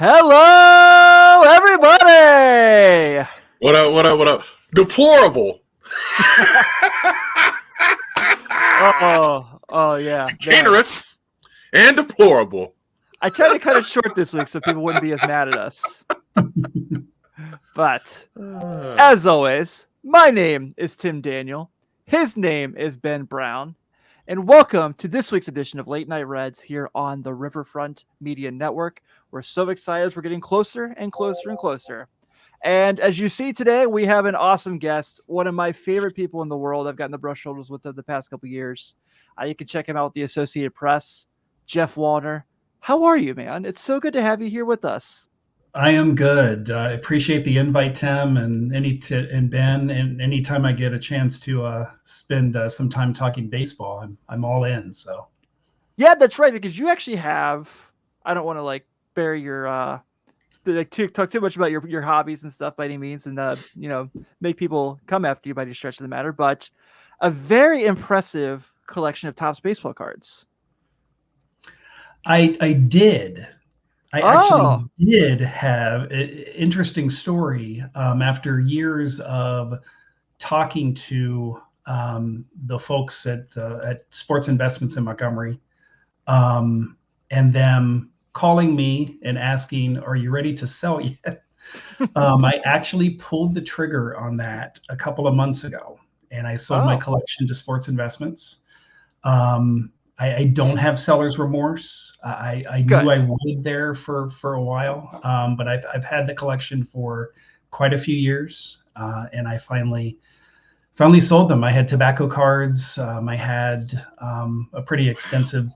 Hello, everybody! What up, what up, what up? Deplorable. Yeah. Generous and deplorable. I tried to cut it short this week so people wouldn't be as mad at us. But, as always, my name is Tim Daniel. His name is Ben Brown. And welcome to this week's edition of Late Night Reds here on the Riverfront Media Network. We're so excited as we're getting closer and closer and closer. And as you see today, we have an awesome guest, one of my favorite people in the world. I've gotten to brush shoulders with him the past couple of years. You can check him out with the Associated Press, Jeff Wallner. How are you, man? It's so good to have you here with us. I am good. I appreciate the invite, Tim, and Ben. And anytime I get a chance to spend some time talking baseball, I'm all in. So, yeah, that's right. Because you actually have. I don't want to bury your talk too much about your hobbies and stuff by any means, and make people come after you by any stretch of the matter. But a very impressive collection of Topps baseball cards. I did. I actually did have an interesting story after years of talking to the folks at Sports Investments in Montgomery, and them calling me and asking, "Are you ready to sell yet?" I actually pulled the trigger on that a couple of months ago, and I sold my collection to Sports Investments. I don't have seller's remorse. I knew I would there for a while, but I've had the collection for quite a few years, and I finally sold them. I had tobacco cards. I had a pretty extensive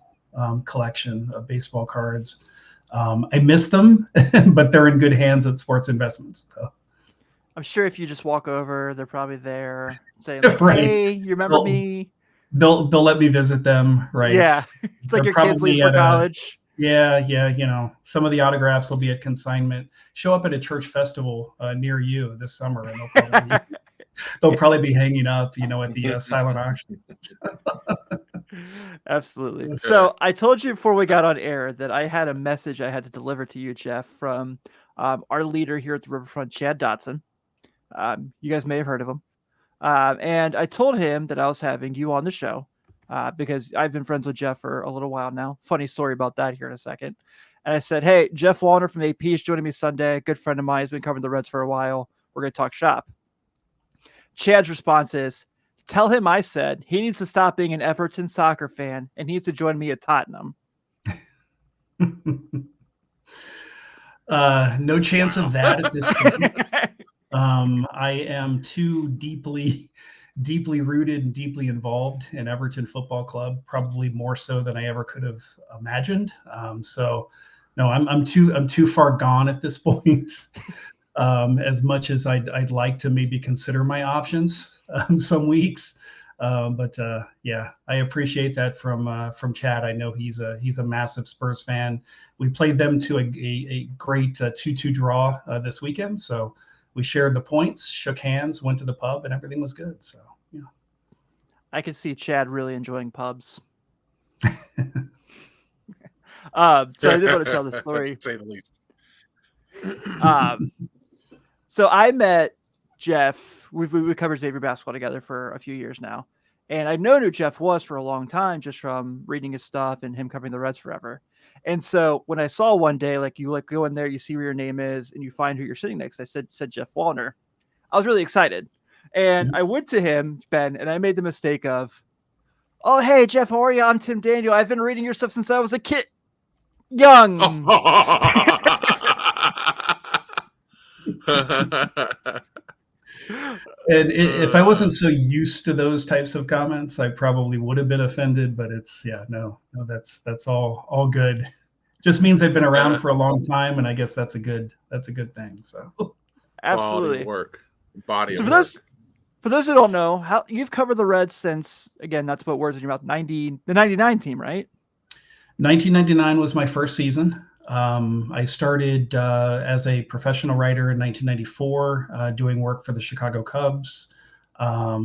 collection of baseball cards. I miss them, but they're in good hands at Sports Investments. So. I'm sure if you just walk over, they're probably there saying, right. "Hey, you remember me?" They'll let me visit them, right? Yeah, it's like your kids leave for college. Yeah. Some of the autographs will be at consignment. Show up at a church festival near you this summer, and they'll probably be hanging up, at the silent auction. Absolutely. So I told you before we got on air that I had a message I had to deliver to you, Jeff, from our leader here at the Riverfront, Chad Dotson. You guys may have heard of him. And I told him that I was having you on the show because I've been friends with Jeff for a little while now. Funny story about that here in a second. And I said, "Hey, Jeff Wallner from AP is joining me Sunday. A good friend of mine has been covering the Reds for a while. We're going to talk shop." Chad's response is, "Tell him I said he needs to stop being an Everton soccer fan and he needs to join me at Tottenham." No chance of that at this point. I am too deeply rooted and deeply involved in Everton Football Club, probably more so than I ever could have imagined. So, no, I'm too far gone at this point. As much as I'd like to maybe consider my options some weeks, but I appreciate that from Chad. I know he's a massive Spurs fan. We played them to a great 2-2 draw this weekend, so. We shared the points, shook hands, went to the pub, and everything was good. So, yeah. I could see Chad really enjoying pubs. So I did want to tell the story. To say the least. So I met Jeff. We covered Xavier basketball together for a few years now. And I known who Jeff was for a long time just from reading his stuff and him covering the Reds forever. And so when I saw one day, you go in there, you see where your name is, and you find who you're sitting next. I said Jeff Wallner. I was really excited. And I went to him, Ben, and I made the mistake of, "Oh, hey, Jeff, how are you? I'm Tim Daniel. I've been reading your stuff since I was a kid. Young." And if I wasn't so used to those types of comments, I probably would have been offended. But that's all good. Just means I've been around for a long time, and I guess that's a good thing. So absolutely Body so of work. For those who don't know, how you've covered the Reds since, again, not to put words in your mouth, the 99 team, right? 1999 was my first season. I started as a professional writer in 1994, doing work for the Chicago Cubs.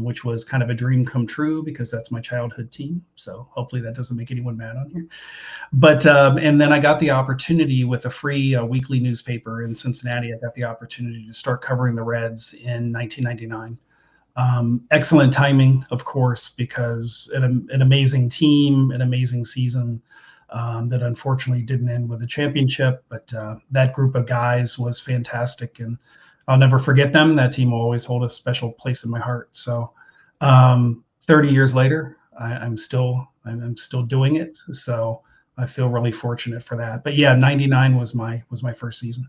which was kind of a dream come true because that's my childhood team. So hopefully that doesn't make anyone mad on here. But and then I got the opportunity with a free weekly newspaper in Cincinnati. I got the opportunity to start covering the Reds in 1999. Excellent timing, of course, because an amazing team, an amazing season that unfortunately didn't end with a championship. But that group of guys was fantastic, and I'll never forget them. That team will always hold a special place in my heart. So 30 years later, I'm still doing it. So I feel really fortunate for that. But yeah, 99 was my first season.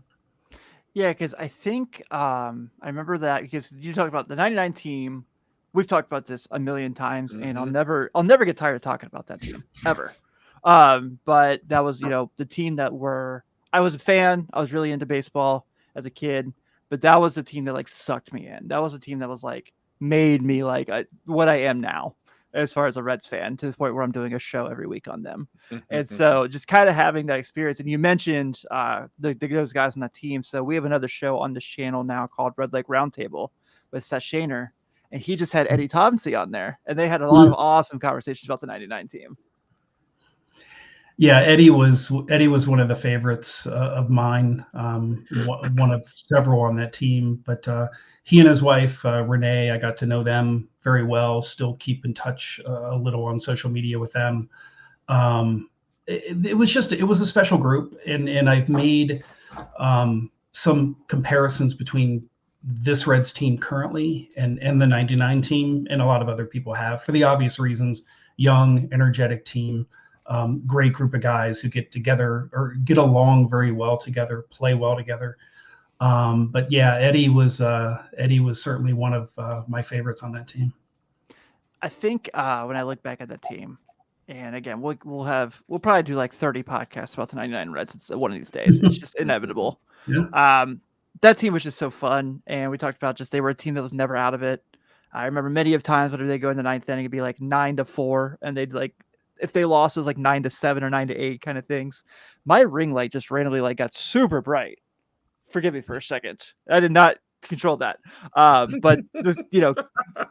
Yeah, because I think I remember that because you talked about the '99 team. We've talked about this a million times, and I'll never get tired of talking about that team ever. But that was the team that I was a fan. I was really into baseball as a kid, but that was the team that like sucked me in. That was a team that was like made me like what I am now as far as a Reds fan, to the point where I'm doing a show every week on them. And so just kind of having that experience. And you mentioned those guys on that team. So we have another show on this channel now called Red Lake Roundtable with Seth Shaner. And he just had Eddie Thompson on there. And they had a lot of awesome conversations about the 99 team. Yeah, Eddie was one of the favorites of mine, one of several on that team. But he and his wife, Renee, I got to know them very well, still keep in touch a little on social media with them. It was a special group, and I've made some comparisons between this Reds team currently and the 99 team, and a lot of other people have, for the obvious reasons. Young, energetic team, great group of guys who get together or get along very well together, play well together. But yeah, Eddie was certainly one of my favorites on that team. I think when I look back at that team, and again, we'll probably do like 30 podcasts about the 99 Reds. It's one of these days. It's just inevitable. Yeah. That team was just so fun. And we talked about they were a team that was never out of it. I remember many of times whenever they go in the ninth inning, it'd be like 9-4. And they'd like, if they lost, it was like 9-7 or 9-8 kind of things. My ring light just randomly like got super bright. Forgive me for a second. I did not control that. But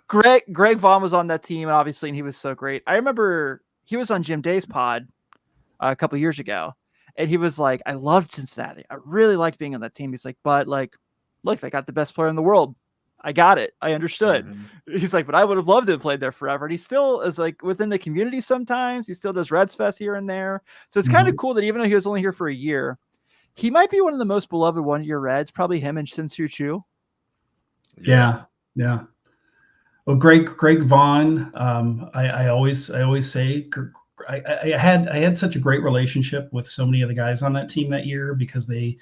Greg Vaughn was on that team, and obviously, and he was so great. I remember he was on Jim Day's pod a couple of years ago, and he was like, I loved Cincinnati. I really liked being on that team. He's like, but like, look, they got the best player in the world. I got it. I understood. Mm-hmm. He's like, but I would have loved to have played there forever. And he still is like within the community sometimes. He still does Reds Fest here and there. So it's kind of cool that even though he was only here for a year, he might be one of the most beloved one-year Reds, probably him and Shin-Soo Choo. Yeah. Well, Greg Vaughn, I always say I had such a great relationship with so many of the guys on that team that year, because they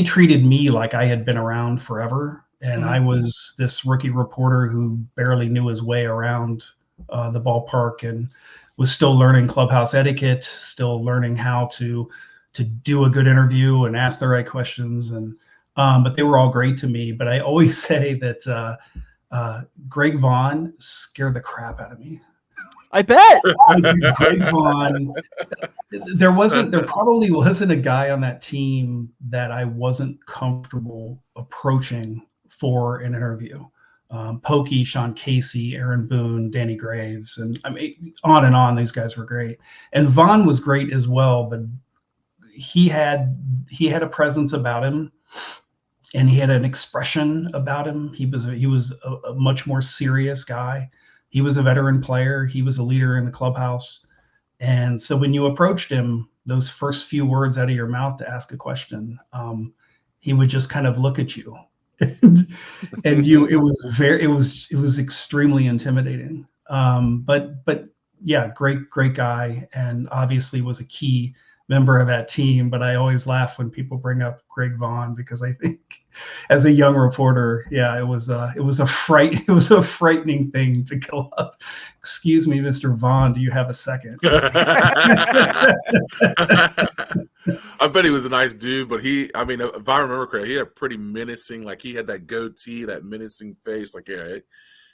treated me like I had been around forever, and I was this rookie reporter who barely knew his way around the ballpark and was still learning clubhouse etiquette, still learning how to do a good interview and ask the right questions. And but they were all great to me. But I always say that Greg Vaughn scared the crap out of me. I bet. Greg Vaughn. There probably wasn't a guy on that team that I wasn't comfortable approaching for an interview. Pokey, Sean Casey, Aaron Boone, Danny Graves, and I mean, on and on. These guys were great, and Vaughn was great as well. But he had a presence about him, and he had an expression about him. He was a much more serious guy. He was a veteran player. He was a leader in the clubhouse. And so when you approached him, those first few words out of your mouth to ask a question, he would just kind of look at you, and it was extremely intimidating. But yeah, great guy, and obviously was a key member of that team. But I always laugh when people bring up Greg Vaughn, because I think as a young reporter, yeah, it was a frightening thing to go up. Excuse me, Mr. Vaughn, do you have a second? I bet he was a nice dude, but if I remember correctly, he had pretty menacing, like he had that goatee, that menacing face. Like, yeah,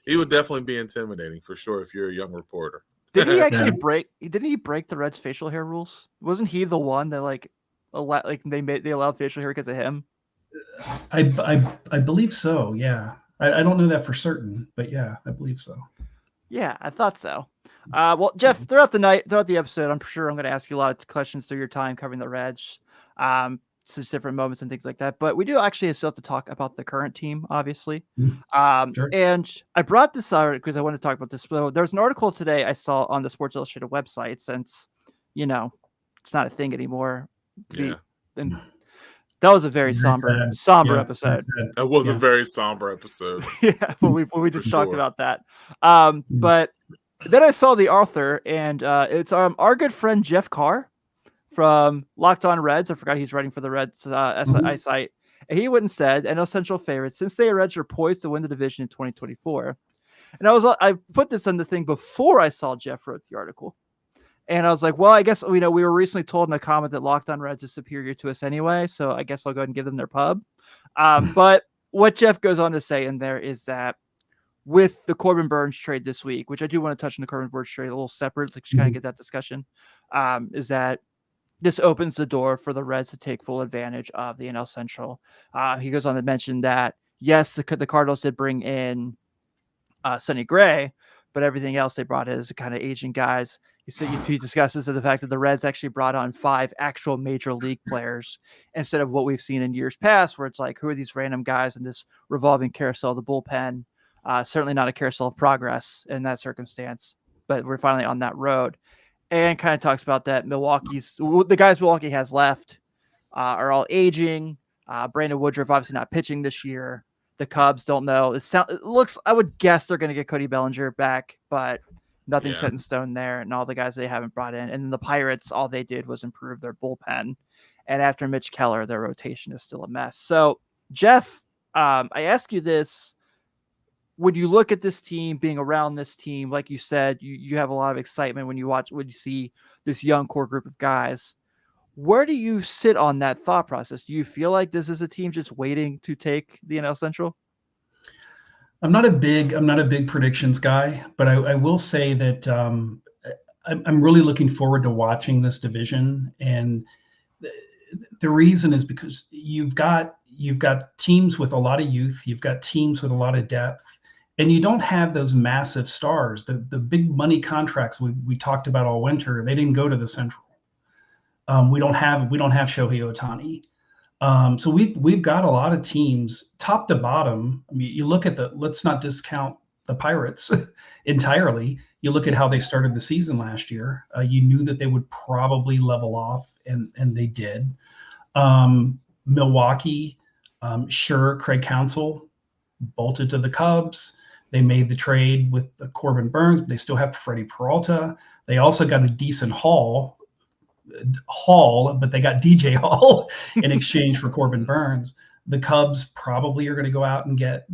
he would definitely be intimidating for sure if you're a young reporter. Did he actually Didn't he break the Reds facial hair rules? Wasn't he the one that they allowed facial hair because of him? I believe so. Yeah. I don't know that for certain, but yeah, I believe so. Yeah, I thought so. Well, Jeff, throughout the episode, I'm sure I'm going to ask you a lot of questions through your time covering the Reds, since different moments and things like that. But we do actually still have to talk about the current team, obviously. Sure. And I brought this out because I want to talk about this. So there's an article today I saw on the Sports Illustrated website, since it's not a thing anymore. Yeah. And that was a very somber Yeah, episode. That was a very somber episode. Yeah, when we just talked sure. about that. But then I saw the author, and it's our good friend Jeff Carr from Locked On Reds. I forgot he's writing for the Reds site. And he went and said, NL Central favorites, since the Reds are poised to win the division in 2024. And I put this on the thing before I saw Jeff wrote the article. And I was like, well, I guess, we were recently told in a comment that Locked On Reds is superior to us anyway, so I guess I'll go ahead and give them their pub. But what Jeff goes on to say in there is that with the Corbin Burns trade this week, which I do want to touch on the Corbin Burns trade a little separate, to kind of get that discussion, is that this opens the door for the Reds to take full advantage of the NL Central. He goes on to mention that, yes, the Cardinals did bring in Sonny Gray, but everything else they brought in is kind of aging guys. He discusses the fact that the Reds actually brought on 5 actual major league players instead of what we've seen in years past, where it's like, who are these random guys in this revolving carousel of the bullpen? Certainly not a carousel of progress in that circumstance, but we're finally on that road. And kind of talks about that the guys Milwaukee has left are all aging. Brandon Woodruff obviously not pitching this year. The Cubs don't know. It looks, I would guess they're going to get Cody Bellinger back, but nothing's set in stone there. And all the guys they haven't brought in. And then the Pirates, all they did was improve their bullpen. And after Mitch Keller, their rotation is still a mess. So, Jeff, I ask you this. When you look at this team, being around this team, like you said, you have a lot of excitement when you see this young core group of guys. Where do you sit on that thought process? Do you feel like this is a team just waiting to take the NL Central? I'm not a big predictions guy, but I will say that I'm really looking forward to watching this division. And the reason is because you've got teams with a lot of youth, you've got teams with a lot of depth, and you don't have those massive stars. The big money contracts we talked about all winter, they didn't go to the Central. We don't have Shohei Ohtani. So we've got a lot of teams top to bottom. I mean, you look at let's not discount the Pirates entirely. You look at how they started the season last year. You knew that they would probably level off, and they did. Milwaukee, sure, Craig Counsell bolted to the Cubs. They made the trade with the Corbin Burns, but they still have Freddie Peralta. They also got a decent haul, but they got DJ Hall in exchange for Corbin Burns. The Cubs probably are going to go out and get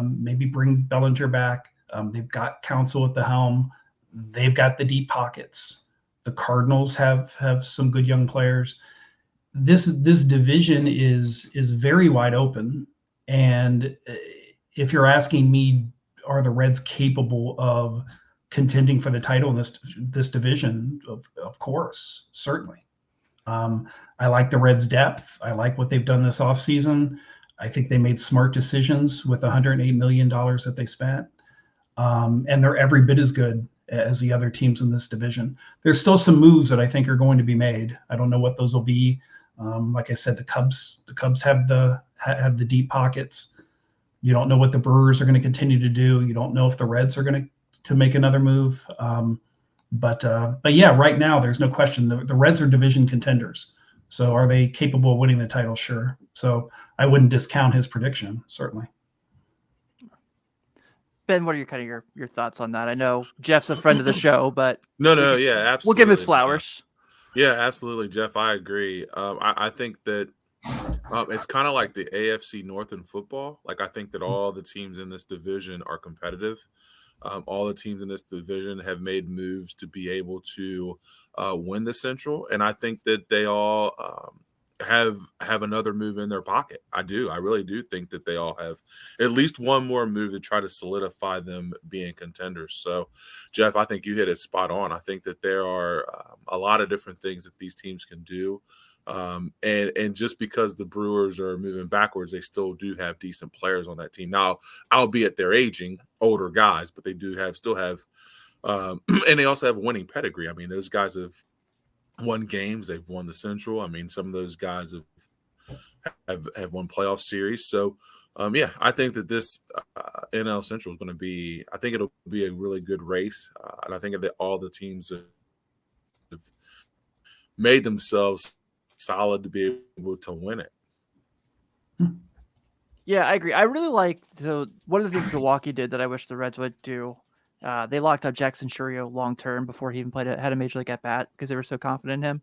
maybe bring Bellinger back. They've got Counsell at the helm. They've got the deep pockets. The Cardinals have some good young players. This division is very wide open, and if you're asking me, are the Reds capable of contending for the title in this division? Of course, certainly. I like the Reds' depth. I like what they've done this offseason. I think they made smart decisions with $108 million that they spent. And they're every bit as good as the other teams in this division. There's still some moves that I think are going to be made. I don't know what those will be. Like I said, the Cubs have the deep pockets. You don't know what the Brewers are going to continue to do. You don't know if the Reds are going to make another move. But yeah, right now there's no question the Reds are division contenders. So are they capable of winning the title? Sure. So I wouldn't discount his prediction, certainly. Ben, what are your thoughts on that? I know Jeff's a friend of the show, but yeah, absolutely. We'll give him his flowers. Yeah, absolutely, Jeff. I agree. I think that it's kind of like the AFC North in football. Like, I think that all the teams in this division are competitive. All the teams in this division have made moves to be able to win the Central, and I think that they all have another move in their pocket. I really do think that they all have at least one more move to try to solidify them being contenders. So, Jeff, I think you hit it spot on. I think that there are a lot of different things that these teams can do. And just because the Brewers are moving backwards, they still do have decent players on that team now, albeit they're aging, older guys, but they do still have, and they also have winning pedigree. I mean, those guys have won games, they've won the Central. I mean, some of those guys have won playoff series. So, yeah, I think that this NL Central is going to be. I think it'll be a really good race, and I think that all the teams have made themselves solid to be able to win it. Yeah, I agree. I really like one of the things Milwaukee did that I wish the Reds would do. They locked up Jackson Chourio long term before he even had a major league at bat because they were so confident in him.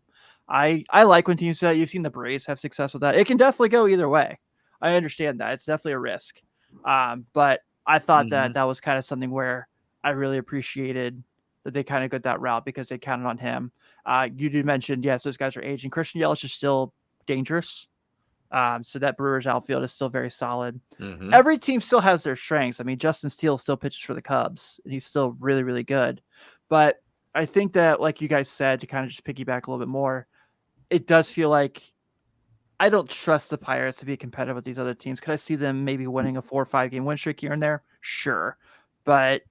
I like when teams do that. You've seen the Braves have success with that. It can definitely go either way. I understand that. It's definitely a risk. But I thought that was kind of something where I really appreciated that they kind of got that route because they counted on him. You did mention, yes, those guys are aging. Christian Yelich is still dangerous. So that Brewers outfield is still very solid. Every team still has their strengths. I mean, Justin Steele still pitches for the Cubs, and he's still really, really good. But I think that, like you guys said, to kind of just piggyback a little bit more, it does feel like I don't trust the Pirates to be competitive with these other teams. Could I see them maybe winning a 4 or 5 game win streak here and there? Sure. But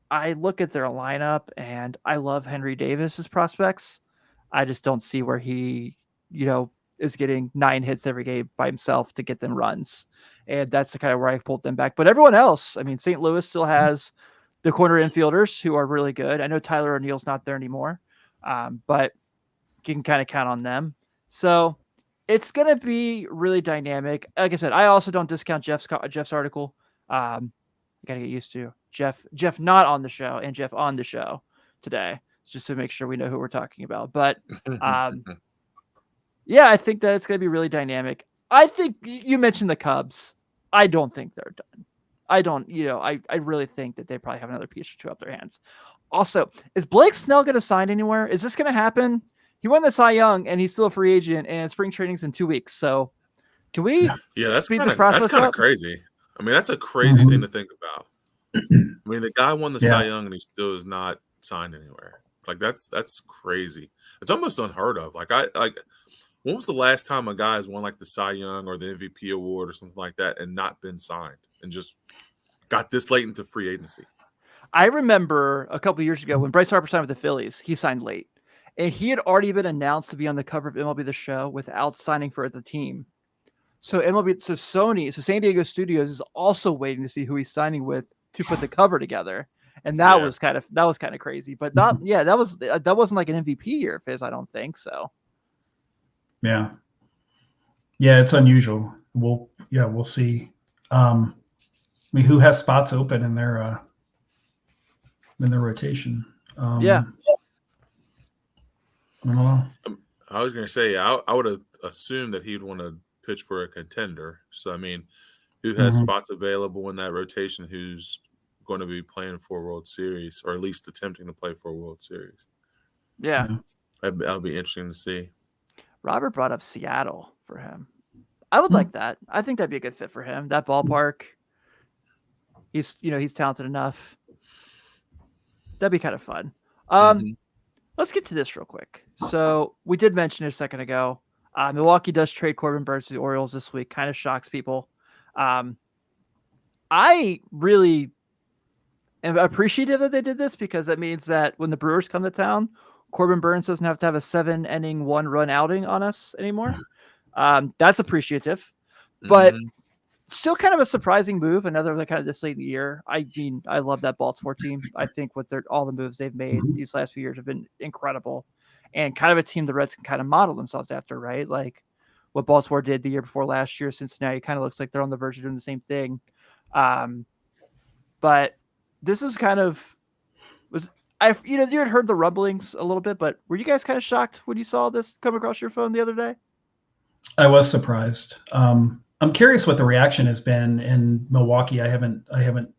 I look at their lineup, and I love Henry Davis's prospects. I just don't see where he, is getting 9 hits every game by himself to get them runs. And that's the kind of where I pulled them back. But everyone else, I mean, St. Louis still has the corner infielders who are really good. I know Tyler O'Neill's not there anymore, but you can kind of count on them. So it's going to be really dynamic. Like I said, I also don't discount Jeff's article. You got to get used to Jeff not on the show and Jeff on the show today, just to make sure we know who we're talking about. But yeah, I think that it's going to be really dynamic. I think you mentioned the Cubs. I don't think they're done. I don't, I really think that they probably have another piece or two up their hands. Also, is Blake Snell going to sign anywhere? Is this going to happen? He won the Cy Young, and he's still a free agent, and spring training's in 2 weeks. So can we speed this process that's kind of up? crazy. I mean, that's a crazy thing to think about. I mean, the guy won the Cy Young, and he still is not signed anywhere. Like, that's crazy. It's almost unheard of. When was the last time a guy has won like the Cy Young or the MVP award or something like that and not been signed and just got this late into free agency? I remember a couple of years ago when Bryce Harper signed with the Phillies, he signed late. And he had already been announced to be on the cover of MLB The Show without signing for the team. So San Diego Studios is also waiting to see who he's signing with to put the cover together. And that was kind of crazy. But that wasn't like an MVP year of his, I don't think so. Yeah, it's unusual. We'll see. I mean, who has spots open in their rotation? Yeah. I don't know. I was going to say, I would have assumed that he'd want to pitch for a contender. So, I mean, who has spots available in that rotation who's going to be playing for a World Series or at least attempting to play for a World Series? Yeah. That'll be interesting to see. Robert brought up Seattle for him. I would like that. I think that'd be a good fit for him. That ballpark. He's talented enough. That'd be kind of fun. Let's get to this real quick. So we did mention it a second ago. Milwaukee does trade Corbin Burnes to the Orioles this week. Kind of shocks people. I really am appreciative that they did this because that means that when the Brewers come to town, Corbin Burnes doesn't have to have a 7-inning 1-run outing on us anymore. That's appreciative, but still kind of a surprising move. Another kind of this late in the year. I mean, I love that Baltimore team. I think all the moves they've made these last few years have been incredible, and kind of a team the Reds can kind of model themselves after, right? Like what Baltimore did the year before last year. Cincinnati kind of looks like they're on the verge of doing the same thing. But this is kind of you had heard the rumblings a little bit, but were you guys kind of shocked when you saw this come across your phone the other day? I was surprised. I'm curious what the reaction has been in Milwaukee. I haven't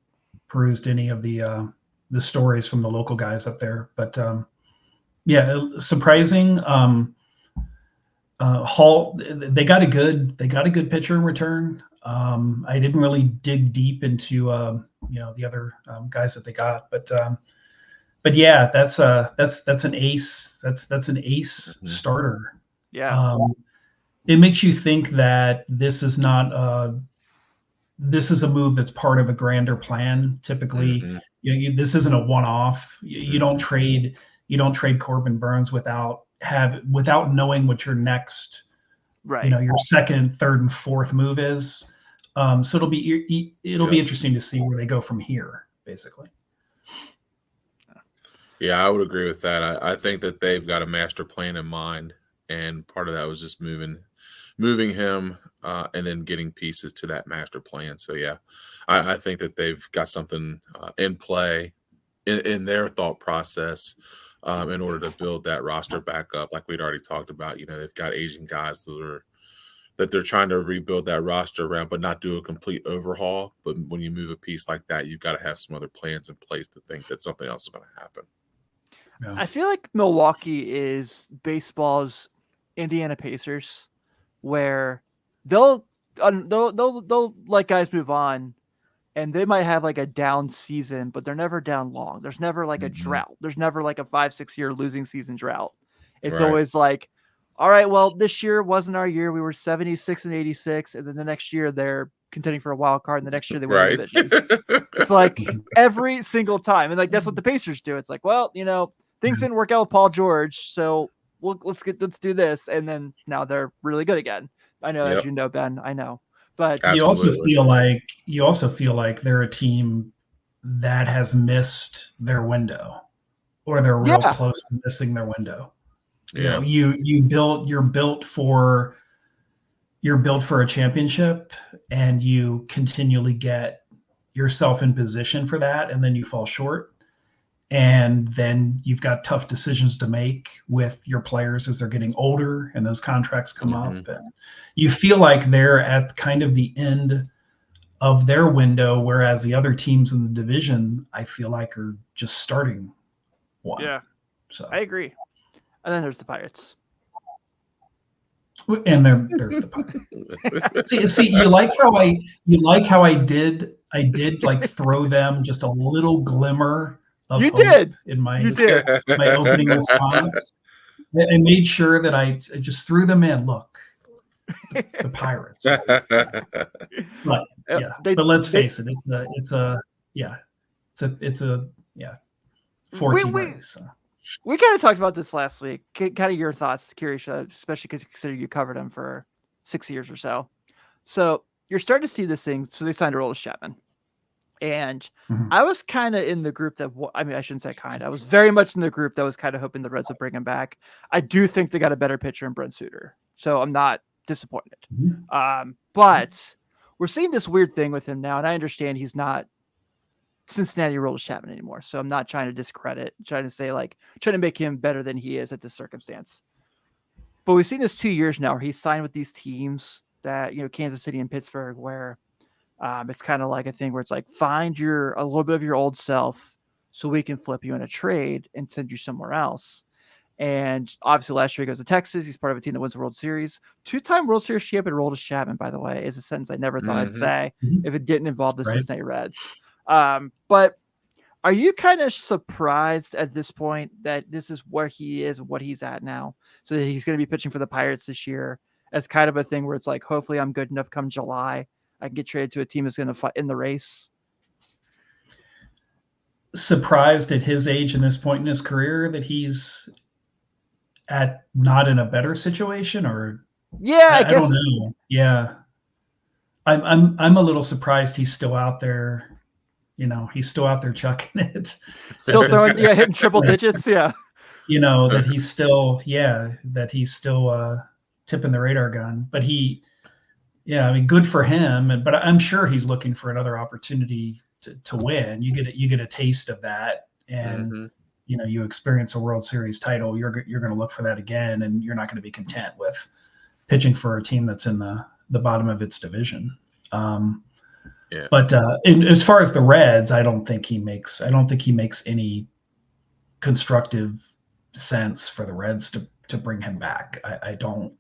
perused any of the stories from the local guys up there, but surprising. Hall, they got a good pitcher in return. I didn't really dig deep into the other guys that they got, but yeah, that's an ace. That's an ace starter. Yeah. it makes you think that this is not this is a move that's part of a grander plan. Typically, this isn't a one-off. You don't trade Corbin Burns without knowing what your next, Right. your second, third, and fourth move is. So it'll be interesting to see where they go from here, basically. Yeah, I would agree with that. I think that they've got a master plan in mind, and part of that was just moving him and then getting pieces to that master plan. So yeah, I think that they've got something in play in their thought process in order to build that roster back up. Like we'd already talked about, they've got Asian guys that they're trying to rebuild that roster around, but not do a complete overhaul. But when you move a piece like that, you've got to have some other plans in place to think that something else is going to happen. Yeah. I feel like Milwaukee is baseball's Indiana Pacers, where they'll let guys move on, and they might have like a down season, but they're never down long. There's never like a drought. There's never like a 5-6 year losing season drought. It's always like, all right, well, this year wasn't our year. We were 76 and 86, and then the next year they're contending for a wild card, and the next year they win the division. It's like every single time, and like that's what the Pacers do. It's like, well, things didn't work out with Paul George, so let's do this, and then now they're really good again. I know, as you know, Ben, I know, but you also feel like they're a team that has missed their window, or they're real close to missing their window. Yeah. You're built for a championship, and you continually get yourself in position for that, and then you fall short. And then you've got tough decisions to make with your players as they're getting older and those contracts come up. And you feel like they're at kind of the end of their window, whereas the other teams in the division, I feel like, are just starting one. Yeah, so I agree. And then there's the Pirates. And there's the Pirates. see, you like how I did like throw them just a little glimmer of you hope did in my my opening response. I made sure that I just threw them in. Look, the Pirates. But but let's face it, it's a 14 race. So. We kind of talked about this last week. Kind of your thoughts, curious, especially because you consider you covered them for 6 years or so. So you're starting to see this thing. So they signed Aroldis Chapman. And I was kind of in the group that, I shouldn't say kind. I was very much in the group that was kind of hoping the Reds would bring him back. I do think they got a better pitcher in Brent Suter. So I'm not disappointed. But we're seeing this weird thing with him now. And I understand he's not Cincinnati Aroldis Chapman anymore. So I'm not trying to discredit, trying to make him better than he is at this circumstance. But we've seen this 2 years now where he's signed with these teams that, Kansas City and Pittsburgh, where it's kind of like a thing where it's like, find a little bit of your old self so we can flip you in a trade and send you somewhere else. And obviously last year he goes to Texas. He's part of a team that wins the World Series. 2-time World Series champion Aroldis Chapman, by the way, is a sentence I never thought I'd say if it didn't involve the Cincinnati Reds. But are you kind of surprised at this point that this is where he is, what he's at now? So that he's going to be pitching for the Pirates this year as kind of a thing where it's like, hopefully I'm good enough come July, I can get traded to a team that's going to fight in the race. Surprised at his age and this point in his career that he's not in a better situation, or I guess. don't know. Yeah, I'm a little surprised he's still out there. He's still out there chucking it, still throwing, hitting triple digits. Yeah, that he's still tipping the radar gun, but good for him. But I'm sure he's looking for another opportunity to win. You get a taste of that, and you experience a World Series title. You're going to look for that again, and you're not going to be content with pitching for a team that's in the bottom of its division. But as far as the Reds, I don't think he makes any constructive sense for the Reds to bring him back. I don't.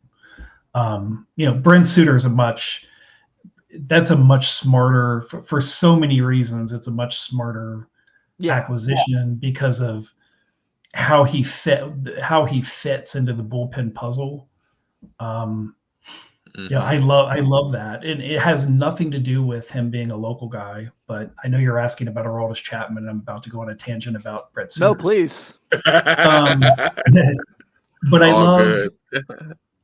Brent Suter is a much smarter for so many reasons. It's a much smarter acquisition because of how he fits into the bullpen puzzle. Yeah, I love that. And it has nothing to do with him being a local guy, but I know you're asking about Aroldis Chapman, and I'm about to go on a tangent about Brett Suter. No, please. But I All love, good.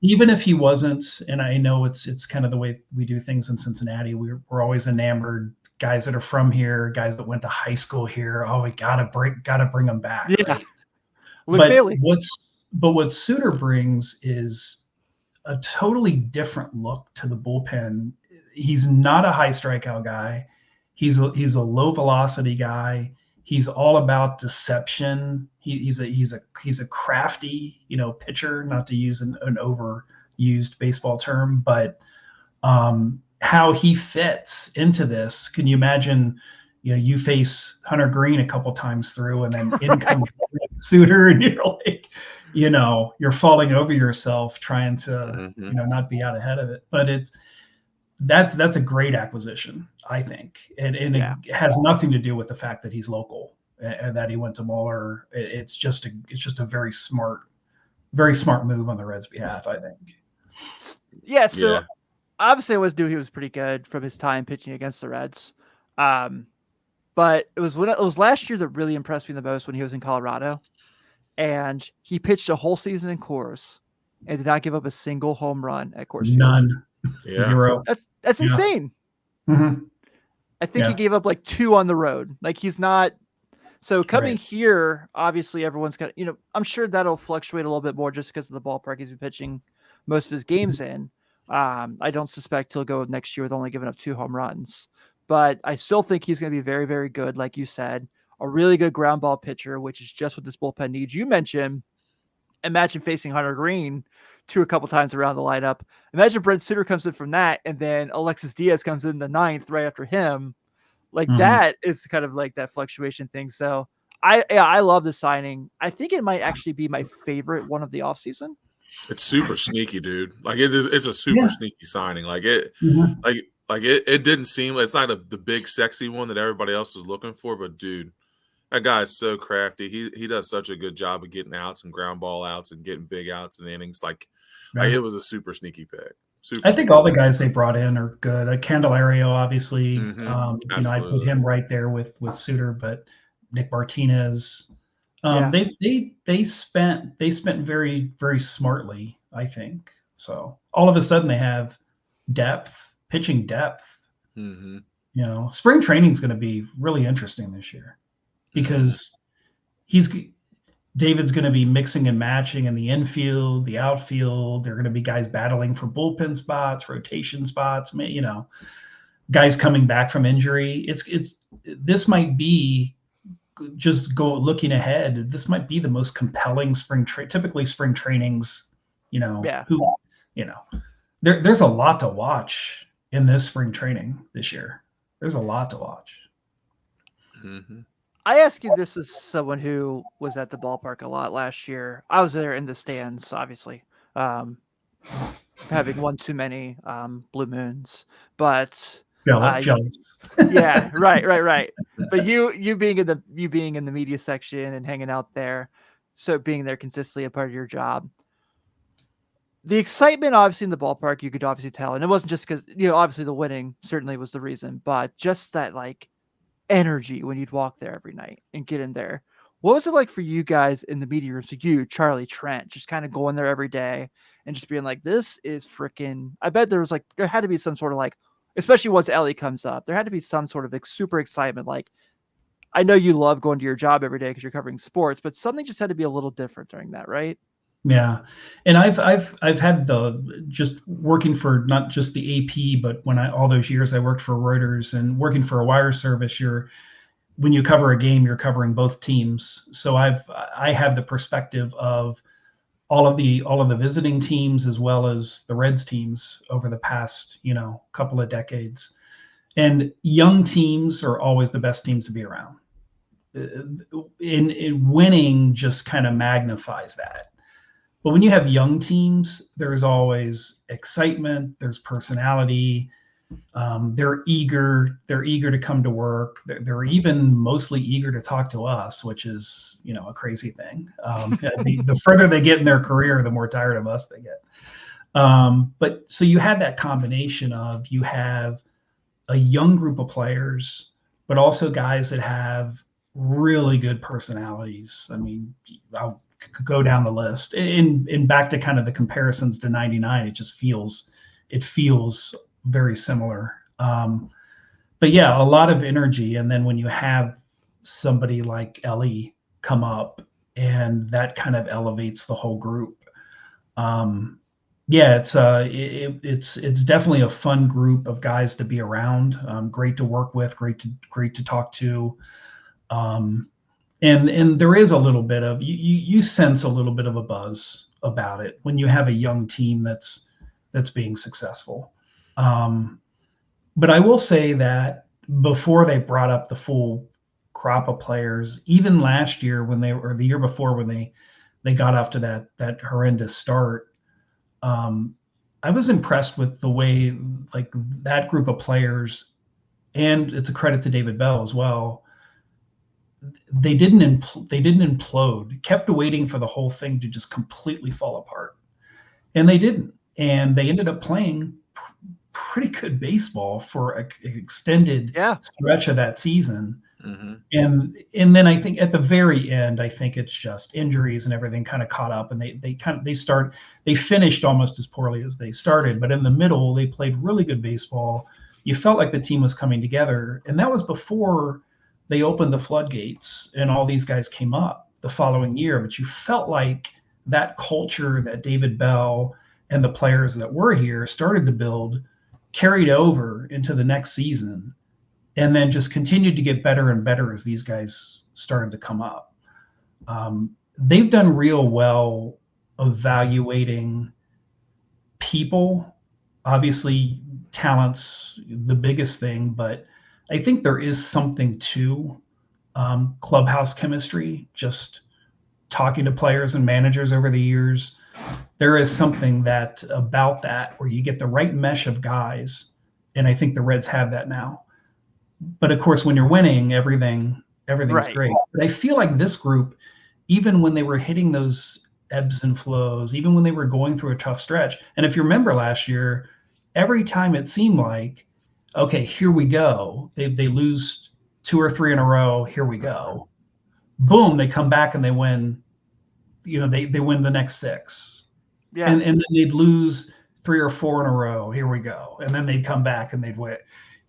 even if he wasn't, and I know it's kind of the way we do things in Cincinnati, we're always enamored, guys that are from here, guys that went to high school here. Oh, we gotta bring them back. Yeah. Right? Luke But Bailey. what Suter brings is a totally different look to the bullpen. He's not a high strikeout guy. He's a low velocity guy. He's all about deception. He's a crafty, pitcher, not to use an overused baseball term, but how he fits into this. Can you imagine, you face Hunter Green a couple times through, and then in comes Suter, and you're like, you're falling over yourself trying to, not be out ahead of it. But that's a great acquisition, I think. And it has nothing to do with the fact that he's local and that he went to Mueller. It's just a very smart move on the Reds' behalf, I think. Yeah. So obviously I he was pretty good from his time pitching against the Reds. But it was last year that really impressed me the most when he was in Colorado. And he pitched a whole season in Coors and did not give up a single home run at Coors Field. None. Yeah. 0. That's insane. Mm-hmm. I think he gave up like 2 on the road. Like, he's not. So coming here, obviously everyone's got, I'm sure that'll fluctuate a little bit more just because of the ballpark he's been pitching most of his games in. I don't suspect he'll go next year with only giving up 2 home runs, but I still think he's going to be very, very good. Like you said, a really good ground ball pitcher, which is just what this bullpen needs. You mentioned, imagine facing Hunter Green a couple times around the lineup. Imagine Brent Suter comes in from that, and then Alexis Diaz comes in the 9th right after him. Like, that is kind of like that fluctuation thing. So I love the signing. I think it might actually be my favorite one of the offseason. It's super sneaky, dude. Like, it's a super sneaky signing. Like it, it didn't seem, it's not the big sexy one that everybody else was looking for, but dude, that guy is so crafty. He does such a good job of getting outs and ground ball outs and getting big outs and innings. Like it was a super sneaky pick. I think all the guys they brought in are good. Candelario, obviously, I put him right there with Suter, but Nick Martinez, they spent very, very smartly, I think. So all of a sudden they have pitching depth. Spring training is going to be really interesting this year because David's going to be mixing and matching in the infield, the outfield. There are going to be guys battling for bullpen spots, rotation spots, guys coming back from injury. This might be, just looking ahead, this might be the most compelling typically spring trainings, there's a lot to watch in this spring training this year. There's a lot to watch. I ask you this as someone who was at the ballpark a lot last year. I was there in the stands, obviously, having one too many blue moons. But jealous. Yeah, right. But you being in the media section and hanging out there, so being there consistently a part of your job. The excitement, obviously, in the ballpark, you could obviously tell, and it wasn't just because obviously the winning certainly was the reason, but just that like energy when you'd walk there every night and get in there. What was it like for you guys in the media room? So you, Charlie, Trent, just kind of going there every day and just being like, this is freaking, I bet there had to be some sort of like, especially once Ellie comes up, there had to be some sort of super excitement. Like, I know you love going to your job every day because you're covering sports, but something just had to be a little different during that, right? Yeah. And I've had just working for not just the AP, but all those years I worked for Reuters and working for a wire service, when you cover a game, you're covering both teams. So I have the perspective of all of the visiting teams as well as the Reds teams over the past, couple of decades. And young teams are always the best teams to be around. In winning just kind of magnifies that. But when you have young teams, there's always excitement, there's personality. They're eager to come to work. They're even mostly eager to talk to us, which is, a crazy thing. The further they get in their career, the more tired of us they get. But so you had that combination of, you have a young group of players, but also guys that have really good personalities. I mean, I'll go down the list. In back to kind of the comparisons to '99, it feels very similar. But yeah, a lot of energy. And then when you have somebody like Ellie come up, and that kind of elevates the whole group. Yeah, it's definitely a fun group of guys to be around. Great to work with, great to talk to. And there is a little bit of, you sense a little bit of a buzz about it when you have a young team that's being successful. But I will say that before they brought up the full crop of players, even last year or the year before, when they got off to that horrendous start, I was impressed with the way, like, that group of players, and it's a credit to David Bell as well. They didn't implode, kept waiting for the whole thing to just completely fall apart. And they didn't. And they ended up playing pretty good baseball for an extended stretch of that season. Mm-hmm. And then I think at the very end, I think it's just injuries and everything kind of caught up, and they finished almost as poorly as they started. But in the middle, they played really good baseball. You felt like the team was coming together, and that was before they opened the floodgates and all these guys came up the following year. But you felt like that culture that David Bell and the players that were here started to build carried over into the next season, and then just continued to get better and better as these guys started to come up. They've done real well evaluating people. Obviously, talent's the biggest thing, but I think there is something to clubhouse chemistry, just talking to players and managers over the years. There is something about that where you get the right mesh of guys, and I think the Reds have that now. But of course, when you're winning, everything's Right. great. But I feel like this group, even when they were hitting those ebbs and flows, even when they were going through a tough stretch, and if you remember last year, every time it seemed like, okay, here we go. They lose 2 or 3 in a row. Here we go. Boom, they come back and they win. They win the next 6. Yeah. And then they'd lose 3 or 4 in a row. Here we go. And then they'd come back and they'd win.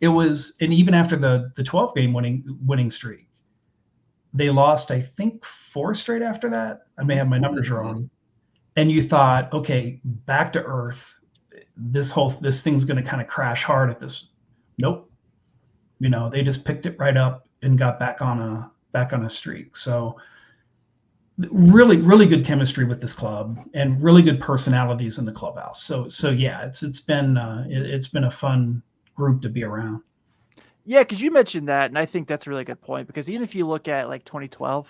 And even after the 12-game winning streak, they lost, I think, 4 straight after that. I may have my numbers wrong. And you thought, okay, back to earth. This thing's going to kind of crash hard at this. Nope. They just picked it right up and got back on a streak. So really, really good chemistry with this club, and really good personalities in the clubhouse. So yeah, it's been a fun group to be around. Yeah, because you mentioned that, and I think that's a really good point, because even if you look at like 2012,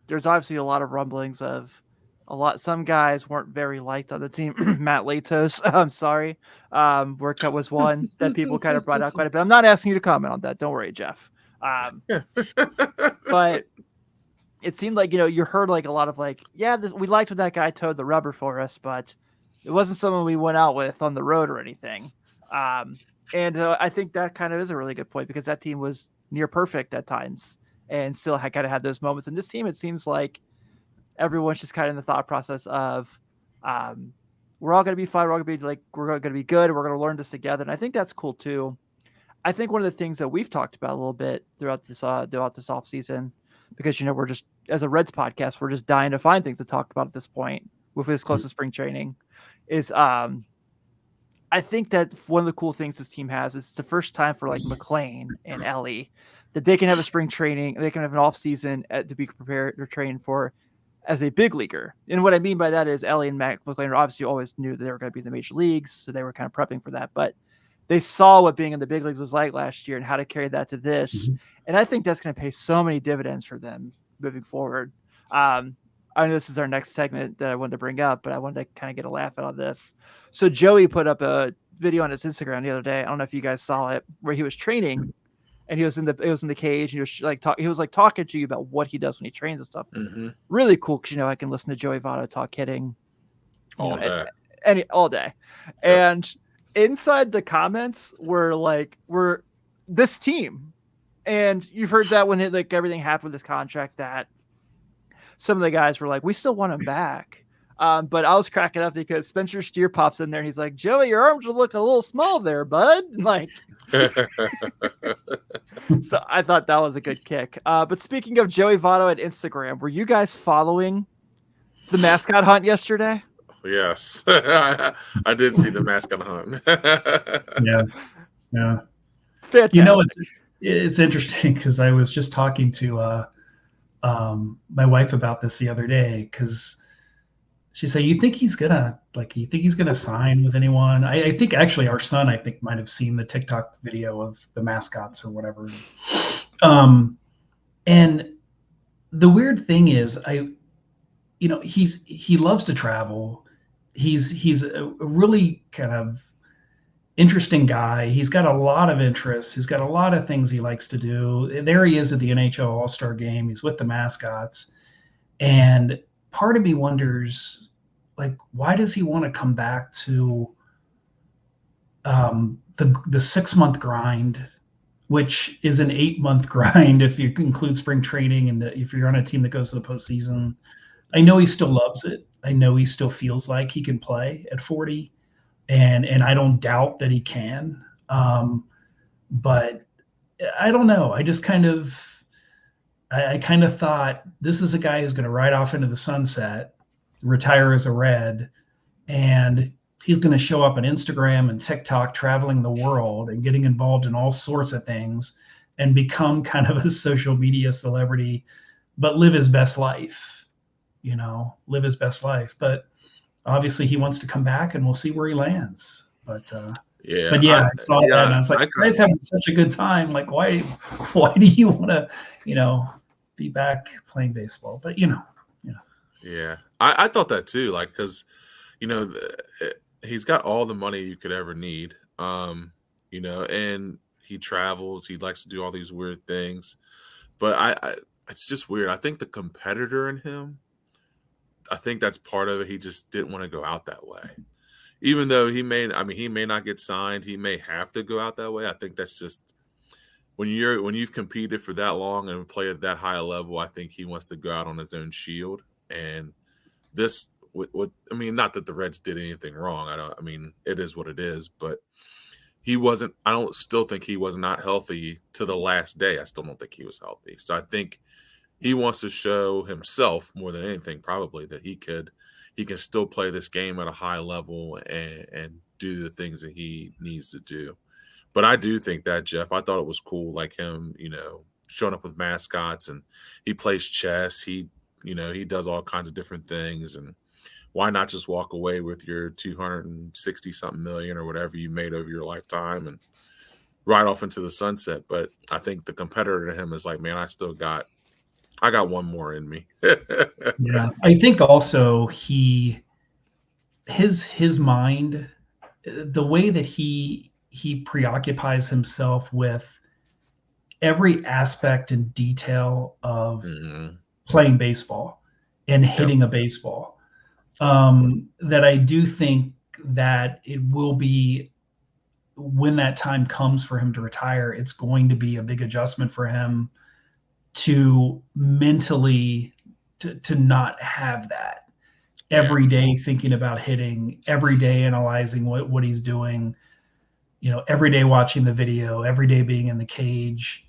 there's obviously a lot of rumblings of some guys weren't very liked on the team. Matt Latos, I'm sorry, workout was one that people kind of brought out quite a bit. I'm not asking you to comment on that. Don't worry, Jeff. But it seemed like, you heard like a lot of like, we liked when that guy towed the rubber for us, but it wasn't someone we went out with on the road or anything. And I think that kind of is a really good point, because that team was near perfect at times and still kind of had those moments. And this team, it seems like everyone's just kind of in the thought process of, we're all going to be fine. We're all going to be good. And we're going to learn this together. And I think that's cool too. I think one of the things that we've talked about a little bit throughout this off season, because, we're just, as a Reds podcast, we're just dying to find things to talk about at this point with this close to spring training, is, I think that one of the cool things this team has is it's the first time for like McLean and Ellie that they can have a spring training, they can have an off season to be prepared or trained for as a big leaguer. And what I mean by that is Ellie and McLean obviously always knew that they were going to be in the major leagues, so they were kind of prepping for that. But they saw what being in the big leagues was like last year and how to carry that to this. Mm-hmm. And I think that's going to pay so many dividends for them moving forward. I know this is our next segment that I wanted to bring up, but I wanted to kind of get a laugh out of this. So Joey put up a video on his Instagram the other day. I don't know if you guys saw it, where he was training and he was in the cage, and he was talking to you about what he does when he trains and stuff. Mm-hmm. Really cool, because I can listen to Joey Votto talk hitting all day. all day. And inside the comments were this team. And you've heard that when everything happened with this contract, that some of the guys were like, we still want him back. But I was cracking up because Spencer Steer pops in there and he's like, Joey, your arms would look a little small there, bud. So I thought that was a good kick. But speaking of Joey Votto at Instagram, were you guys following the mascot hunt yesterday? Yes. I did see the mascot hunt. Yeah. Fantastic. It's interesting because I was just talking to my wife about this the other day, because she said, you think he's gonna sign with anyone? I think actually our son, might have seen the TikTok video of the mascots or whatever. And the weird thing is, he loves to travel. He's a really kind of interesting guy. He's got a lot of interests. He's got a lot of things he likes to do. There he is at the NHL All-Star game. He's with the mascots. And part of me wonders, why does he want to come back to the 6-month grind, which is an 8-month grind if you include spring training and if you're on a team that goes to the postseason. I know he still loves it. I know he still feels like he can play at 40, and I don't doubt that he can. But I don't know. I just I kind of thought, this is a guy who's going to ride off into the sunset, retire as a Red, and he's going to show up on Instagram and TikTok, traveling the world and getting involved in all sorts of things and become kind of a social media celebrity, but live his best life, live his best life. But obviously he wants to come back, and we'll see where he lands. But I saw that and I was like, guys having such a good time. Why do you want to, be back playing baseball? But Yeah, I thought that too. Because he's got all the money you could ever need. And he travels. He likes to do all these weird things. But it's just weird. I think the competitor in him, I think that's part of it. He just didn't want to go out that way. Even though he may not get signed, he may have to go out that way. I think that's just when you've competed for that long and play at that high a level. I think he wants to go out on his own shield. And this, not that the Reds did anything wrong. It is what it is. But he wasn't. Still think he was not healthy to the last day. I still don't think he was healthy. So I think he wants to show himself more than anything, probably, that he can still play this game at a high level and do the things that he needs to do. But I do think that, Jeff, I thought it was cool, him, showing up with mascots, and he plays chess. He does all kinds of different things. And why not just walk away with your 260 something million or whatever you made over your lifetime and ride off into the sunset? But I think the competitor to him is like, man, I got one more in me. Yeah, I think also his mind, the way that he preoccupies himself with every aspect and detail of playing baseball and hitting a baseball, that I do think that it will be, when that time comes for him to retire, it's going to be a big adjustment for him to mentally to not have that every day, thinking about hitting, every day analyzing what he's doing, every day watching the video, every day being in the cage.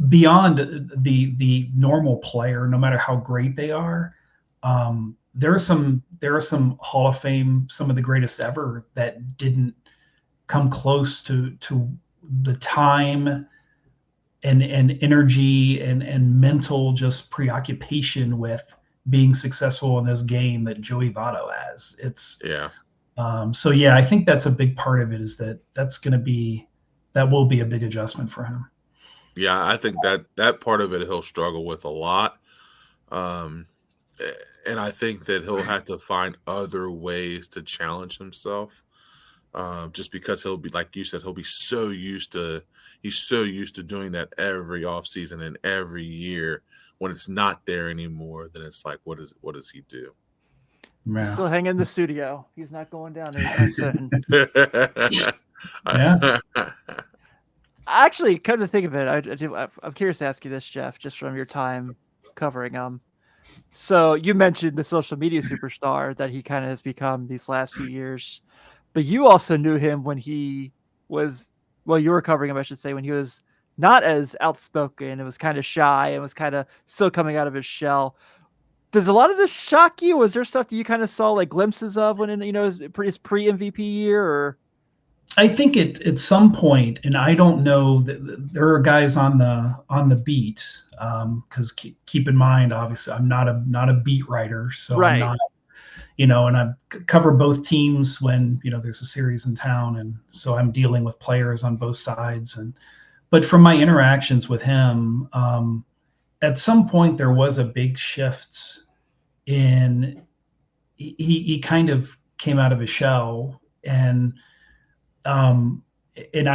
Beyond the normal player, no matter how great they are, there are some Hall of Fame, some of the greatest ever, that didn't come close to the time and energy and mental just preoccupation with being successful in this game that Joey Votto has. I think that's a big part of it, is that will be a big adjustment for him. Yeah, I think that part of it he'll struggle with a lot. And I think that he'll have to find other ways to challenge himself. Just because he'll be, like you said, he's so used to doing that every offseason and every year. When it's not there anymore, then it's like, what does he do? He's Yeah. still hanging in the studio. He's not going down anytime soon. Yeah. Actually, come to think of it, I'm curious to ask you this, Jeff, just from your time covering him. So you mentioned the social media superstar that he kind of has become these last few years, but you also knew him when he was, well, you were covering him, I should say, when he was not as outspoken and was kind of shy and was kind of still coming out of his shell. Does a lot of this shock you? Was there stuff that you kind of saw like glimpses of when in his pre MVP year? Or I think at some point, and I don't know, there are guys on the beat, because keep in mind, obviously, I'm not a beat writer, so I'm right, not, and I cover both teams when there's a series in town, and so I'm dealing with players on both sides, but from my interactions with him, at some point there was a big shift in he kind of came out of his shell, and um, and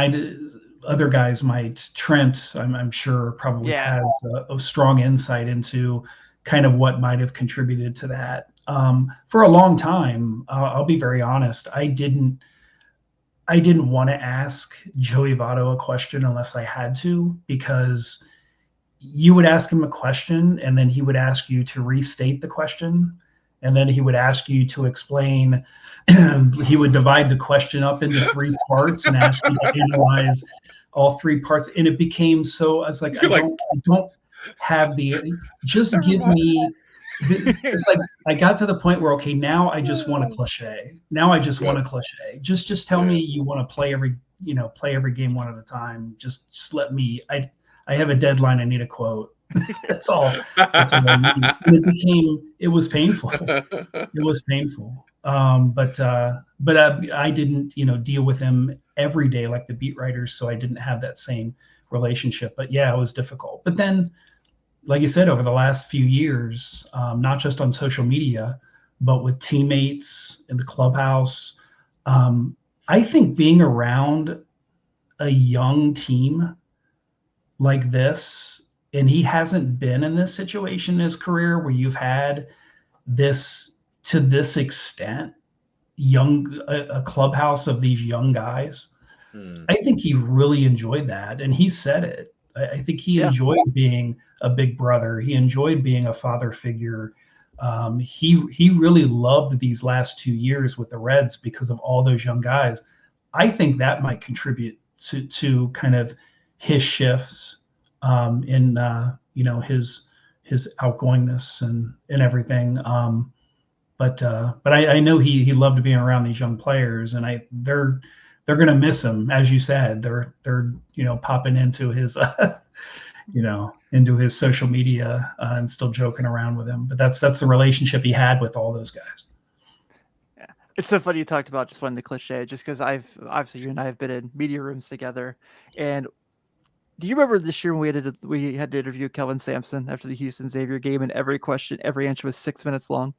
other guys might, Trent, I'm sure probably yeah, has a strong insight into kind of what might have contributed to that. For a long time, I'll be very honest, I didn't want to ask Joey Votto a question unless I had to, because you would ask him a question and then he would ask you to restate the question, and then he would ask you to explain. He would divide the question up into three parts and ask you to analyze all three parts, and it became so, I was like, I don't have just give me it's like I got to the point where, okay, now I just want a cliche. Now I just want a cliche. Just tell me you want to play every game one at a time. Just let me. I have a deadline. I need a quote. That's all. That's all I need. And it was painful. It was painful. But I didn't deal with him every day like the beat writers, so I didn't have that same relationship. But yeah, it was difficult. But then, like you said, over the last few years, not just on social media, but with teammates in the clubhouse, I think being around a young team like this, and he hasn't been in this situation in his career where you've had this to this extent, a clubhouse of these young guys. I think he really enjoyed that, and he said it. I think he enjoyed being a big brother. He enjoyed being a father figure. He really loved these last 2 years with the Reds because of all those young guys. I think that might contribute to kind of his shifts in his outgoingness and everything. But I know he loved being around these young players, and they're going to miss him, as you said. They're popping into his into his social media and still joking around with him. But that's the relationship he had with all those guys. Yeah, it's so funny you talked about just wanting the cliche, just because obviously you and I have been in media rooms together. And do you remember this year when we had to interview Kelvin Sampson after the Houston Xavier game, and every answer was 6 minutes long?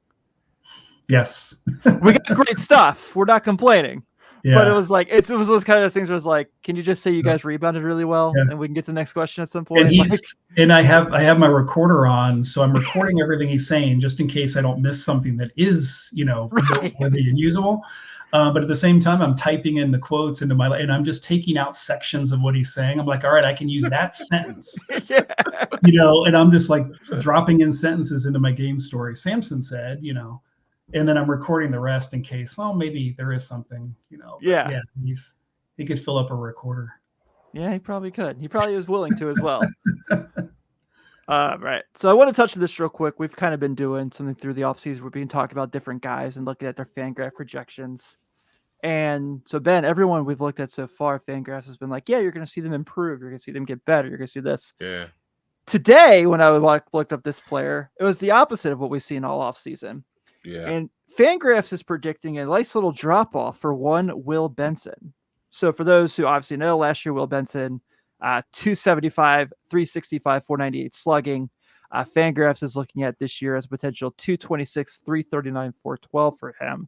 Yes. We got great stuff. We're not complaining. Yeah. But it was like it was kind of those things where it's like, can you just say you guys rebounded really well, and we can get to the next question at some point? And I have my recorder on, so I'm recording everything he's saying just in case I don't miss something that is noteworthy and usable. But at the same time, I'm typing in the quotes and I'm just taking out sections of what he's saying. I'm like, all right, I can use that sentence. And I'm just like dropping in sentences into my game story. Sampson said, and then I'm recording the rest in case, maybe there is something, Yeah, he could fill up a recorder. Yeah, he probably could. He probably is willing to as well. Right. So I want to touch on this real quick. We've kind of been doing something through the offseason. We've been talking about different guys and looking at their FanGraph projections. And so, Ben, everyone we've looked at so far, FanGraphs has been like, yeah, you're going to see them improve. You're going to see them get better. You're going to see this. Yeah. Today, when I looked up this player, it was the opposite of what we've seen all offseason. Yeah. And FanGraphs is predicting a nice little drop off for one Will Benson. So for those who obviously know, last year Will Benson, 275, 365, 498 slugging. FanGraphs is looking at this year as a potential 226, 339, 412 for him.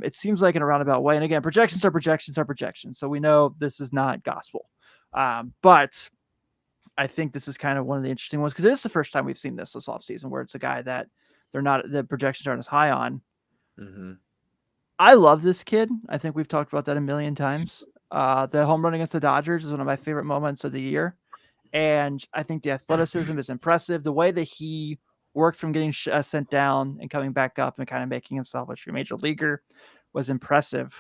It seems like in a roundabout way. And again, projections are projections. So we know this is not gospel. But I think this is kind of one of the interesting ones because it is the first time we've seen this offseason where it's a guy that the projections aren't as high on. Mm-hmm. I love this kid. I think we've talked about that a million times. The home run against the Dodgers is one of my favorite moments of the year. And I think the athleticism is impressive. The way that he worked from getting sent down and coming back up and kind of making himself a true major leaguer was impressive.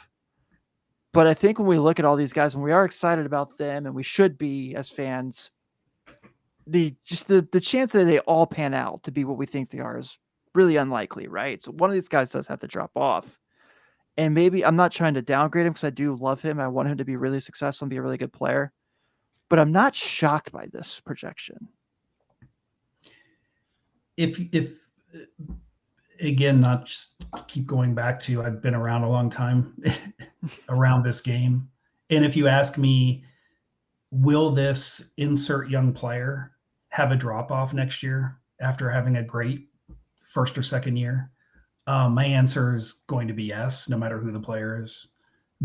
But I think when we look at all these guys and we are excited about them, and we should be as fans, the chance that they all pan out to be what we think they are is really unlikely, right? So one of these guys does have to drop off. And maybe I'm not trying to downgrade him because I do love him. I want him to be really successful and be a really good player. But I'm not shocked by this projection. If again, not just keep going back to, I've been around a long time around this game. And if you ask me, will this insert young player have a drop off next year after having a great first or second year? My answer is going to be yes, no matter who the player is,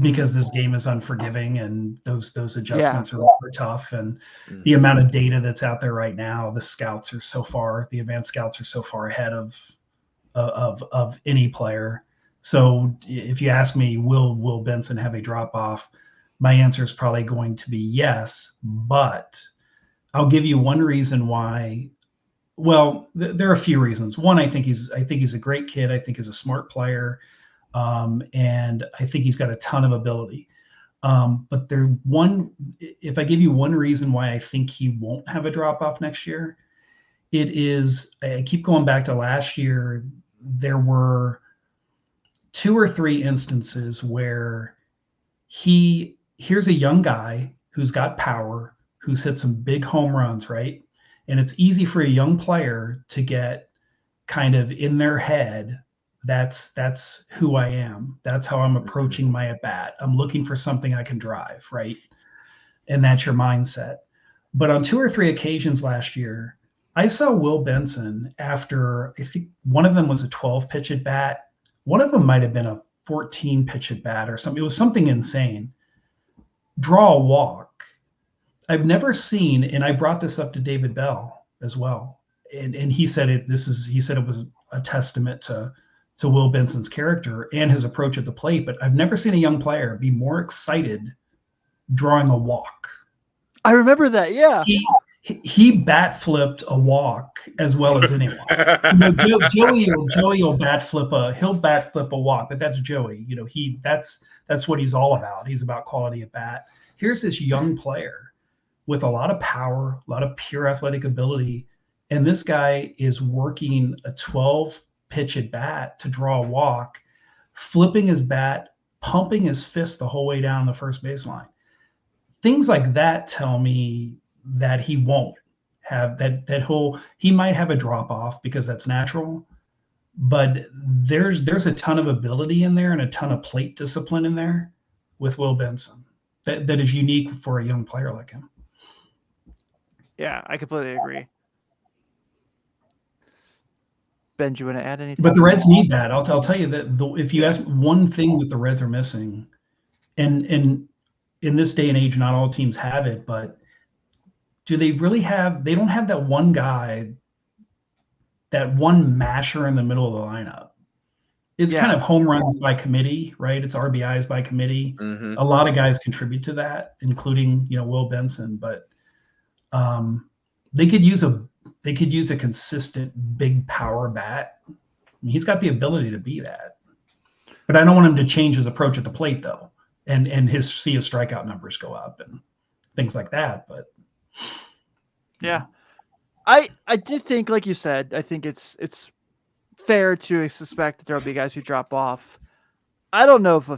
because this game is unforgiving and those adjustments are tough. And the amount of data that's out there right now, the advanced scouts are so far ahead of any player. So if you ask me, will Benson have a drop off? My answer is probably going to be yes, but I'll give you one reason why. Well, there are a few reasons. One, I think he's a great kid. I think he's a smart player, and I think he's got a ton of ability. But if I give you one reason why I think he won't have a drop off next year, it is, I keep going back to last year. There were 2 or 3 instances where here's a young guy who's got power, who's hit some big home runs, right? And it's easy for a young player to get kind of in their head, that's who I am. That's how I'm approaching my at bat. I'm looking for something I can drive, right? And that's your mindset. But on 2 or 3 occasions last year, I saw Will Benson after, I think one of them was a 12 pitch at bat. One of them might have been a 14 pitch at bat or something. It was something insane. Draw a walk. I've never seen, and I brought this up to David Bell as well, and he said it. He said it was a testament to Will Benson's character and his approach at the plate. But I've never seen a young player be more excited drawing a walk. I remember that. Yeah, he bat flipped a walk as well as anyone. Joey will bat flip a walk, but that's Joey. That's what he's all about. He's about quality at bat. Here's this young player with a lot of power, a lot of pure athletic ability. And this guy is working a 12 pitch at bat to draw a walk, flipping his bat, pumping his fist the whole way down the first baseline. Things like that tell me that he won't have he might have a drop off because that's natural, but there's a ton of ability in there and a ton of plate discipline in there with Will Benson that is unique for a young player like him. Yeah, I completely agree. Ben, do you want to add anything? But the Reds need that. I'll tell you that if you ask one thing that the Reds are missing, and in this day and age, not all teams have it, but do they really have? They don't have that one guy, that one masher in the middle of the lineup. It's kind of home runs by committee, right? It's RBIs by committee. Mm-hmm. A lot of guys contribute to that, including Will Benson, but they could use a consistent big power bat. I mean, he's got the ability to be that, but I don't want him to change his approach at the plate though, and see his strikeout numbers go up and things like that. But yeah, I do think, like you said, I think it's fair to suspect that there'll be guys who drop off. I don't know if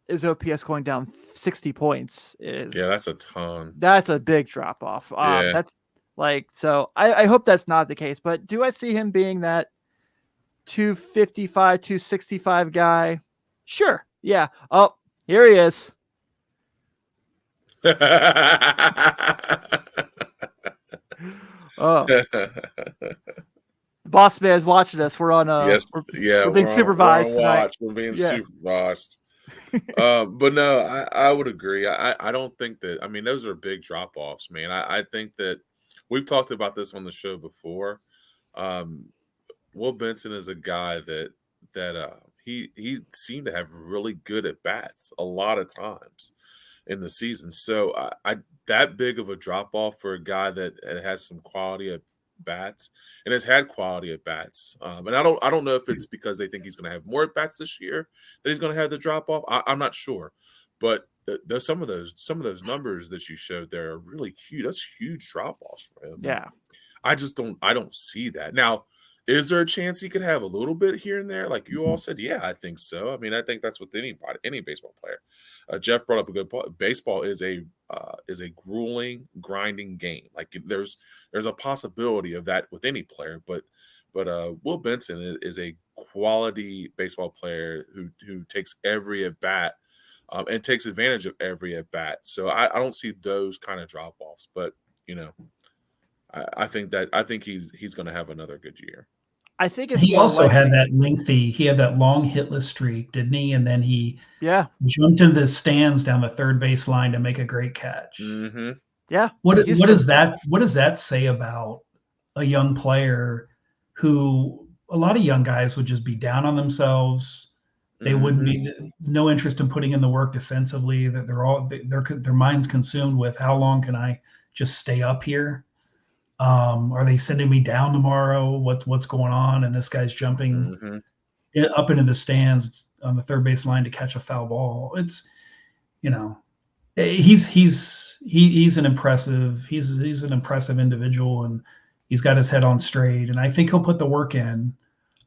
his OPS going down 60 points is. Yeah, that's a ton. That's a big drop off. Yeah. That's so I hope that's not the case. But do I see him being that 255, 265 guy? Sure. Yeah. Oh, here he is. Oh. Boss man is watching us. We're on. Yes, we're being supervised tonight. We're being supervised. But no, I would agree. I don't think that. I mean, those are big drop offs, man. I think that we've talked about this on the show before. Will Benson is a guy that he seemed to have really good at bats a lot of times in the season. So I that big of a drop off for a guy that has some quality at bats and has had quality at bats. And I don't know if it's because they think he's going to have more at bats this year that he's going to have the drop off. I'm not sure, but some of those numbers that you showed there are really huge. That's huge drop offs for him. Yeah. I don't see that. Now, is there a chance he could have a little bit here and there? Like you all said, yeah, I think so. I mean, I think that's with any baseball player. Jeff brought up a good point. Baseball is a grueling, grinding game. Like there's a possibility of that with any player, but Will Benson is a quality baseball player who takes every at bat and takes advantage of every at bat. So I don't see those kind of drop offs, but I think he's going to have another good year. I think it's he more also likely. had that long hitless streak, didn't he? And then he jumped into the stands down the third base line to make a great catch. Mm-hmm. Yeah. What does that say about a young player who a lot of young guys would just be down on themselves? They wouldn't be no interest in putting in the work defensively. That their minds consumed with how long can I just stay up here? Are they sending me down tomorrow? What's going on? And this guy's jumping up into the stands on the third base line to catch a foul ball. It's, he's an impressive individual, and he's got his head on straight, and I think he'll put the work in.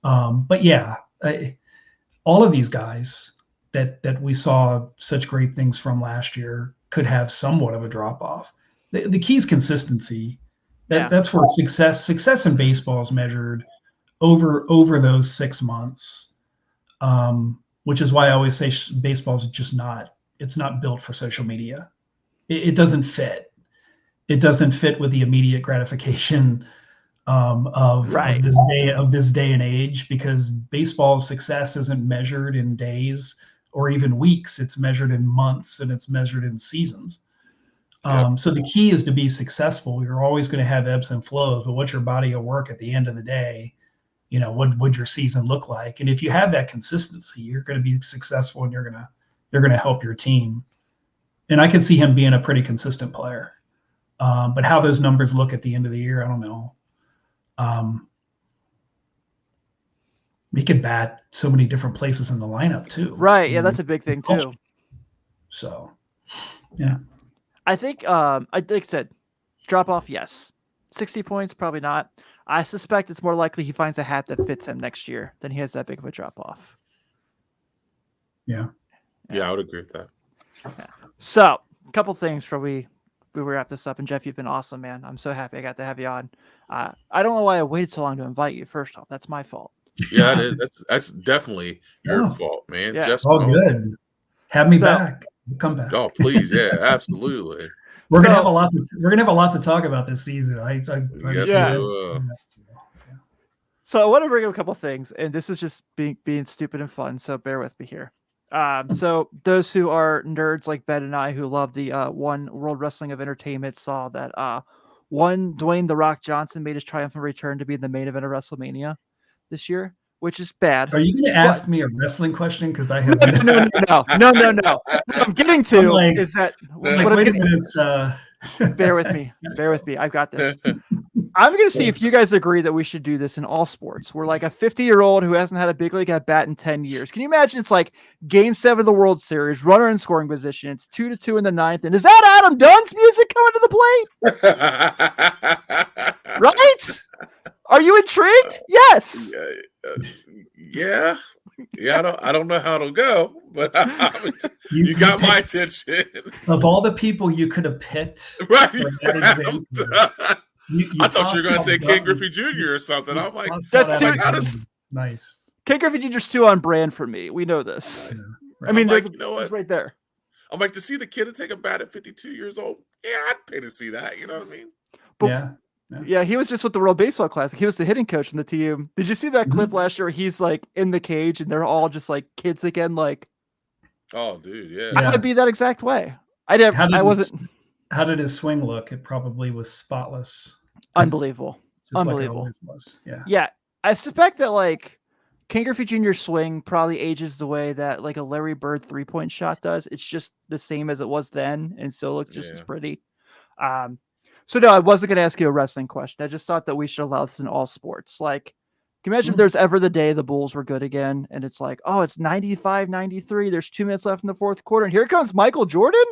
But yeah, all of these guys that we saw such great things from last year could have somewhat of a drop off. The key is consistency. That's where success in baseball is measured over those 6 months, which is why I always say baseball is just it's not built for social media. It doesn't fit. It doesn't fit with the immediate gratification of this day and age, because baseball success isn't measured in days or even weeks. It's measured in months, and it's measured in seasons. So the key is to be successful. You're always going to have ebbs and flows, but what's your body of work at the end of the day? What would your season look like? And if you have that consistency, you're going to be successful, and you're going to help your team. And I can see him being a pretty consistent player. But how those numbers look at the end of the year, I don't know. He could bat so many different places in the lineup too. Right. Yeah, that's a big thing too. So, yeah. I think, like I said, drop off, yes. 60 points, probably not. I suspect it's more likely he finds a hat that fits him next year than he has that big of a drop off. Yeah. Yeah, I would agree with that. Yeah. So, a couple things before we wrap this up. And Jeff, you've been awesome, man. I'm so happy I got to have you on. I don't know why I waited so long to invite you. First off, that's my fault. Yeah, it is. That's definitely your fault, man. Yeah. Jeff's all good. Have me back. Come back. Oh, please, yeah, absolutely. We're gonna have a lot to talk about this season. So I want to bring up a couple things, and this is just being stupid and fun. So bear with me here. So those who are nerds like Ben and I, who love the One World Wrestling of Entertainment, saw that Dwayne "The Rock" Johnson made his triumphant return to be in the main event of WrestleMania this year, which is bad. Are you going to ask me a wrestling question? Because I have no. What I'm getting to is that wait a minute. Bear with me. I've got this. I'm going to see if you guys agree that we should do this in all sports. We're like a 50-year-old who hasn't had a big league at bat in 10 years. Can you imagine? It's like Game 7 of the World Series, runner in scoring position. It's 2-2 in the ninth. And is that Adam Dunn's music coming to the plate? Right? Are you intrigued? Yes. Yeah. I don't know how it'll go, but you got my attention. Of all the people you could have picked, right? I thought you were going to say Ken Griffey Jr. or something. I'm like, that's too nice. Ken Griffey Jr.'s too on brand for me. We know this. Right. I mean, like, you know what? Right there. I'm like, to see the kid take a bat at 52 years old. Yeah, I'd pay to see that. You know what I mean? But, yeah, he was just with the World Baseball Classic. He was the hitting coach in the team. Did you see that clip last year where he's like in the cage and they're all just like kids again? Like, oh, dude, yeah. I would be that exact way. How did his swing look? It probably was spotless. Unbelievable. Just unbelievable. Like it always was. Yeah. Yeah. I suspect that like Ken Griffey Jr. swing probably ages the way that like a Larry Bird 3-point shot does. It's just the same as it was then and still looks just as pretty. So no, I wasn't going to ask you a wrestling question. I just thought that we should allow this in all sports. Like, can you imagine if there's ever the day the Bulls were good again and it's like, oh, it's 95-93. There's 2 minutes left in the fourth quarter. And here comes Michael Jordan.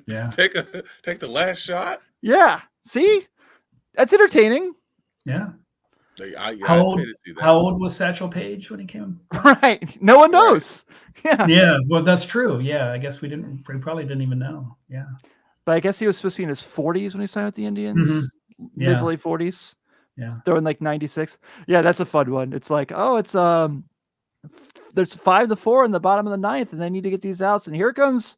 Yeah. Take the last shot. Yeah. See, that's entertaining. Yeah. How old was Satchel Paige when he came? Right. No one knows. Right. Yeah. Yeah. Well, that's true. Yeah. I guess we probably didn't even know. Yeah. But I guess he was supposed to be in his 40s when he signed with the Indians. Mm-hmm. Yeah. Mid to late 40s. Yeah. Throwing like 96. Yeah, that's a fun one. It's like, oh, it's there's 5-4 in the bottom of the ninth, and they need to get these outs. And here comes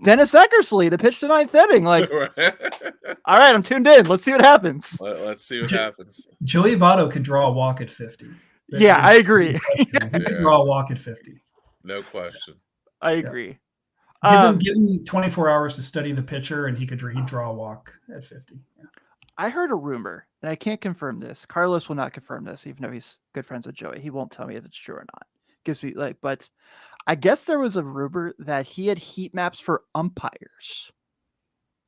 Dennis Eckersley to pitch the ninth inning. Like, all right, I'm tuned in. Let's see what happens. Let's see what happens. Joey Votto could draw a walk at 50. Yeah, I agree. He could draw a walk at 50. No question. I agree. Give him 24 hours to study the pitcher, and he'd draw a walk at 50. Yeah. I heard a rumor, and I can't confirm this. Carlos will not confirm this, even though he's good friends with Joey. He won't tell me if it's true or not. Gives me but I guess there was a rumor that he had heat maps for umpires.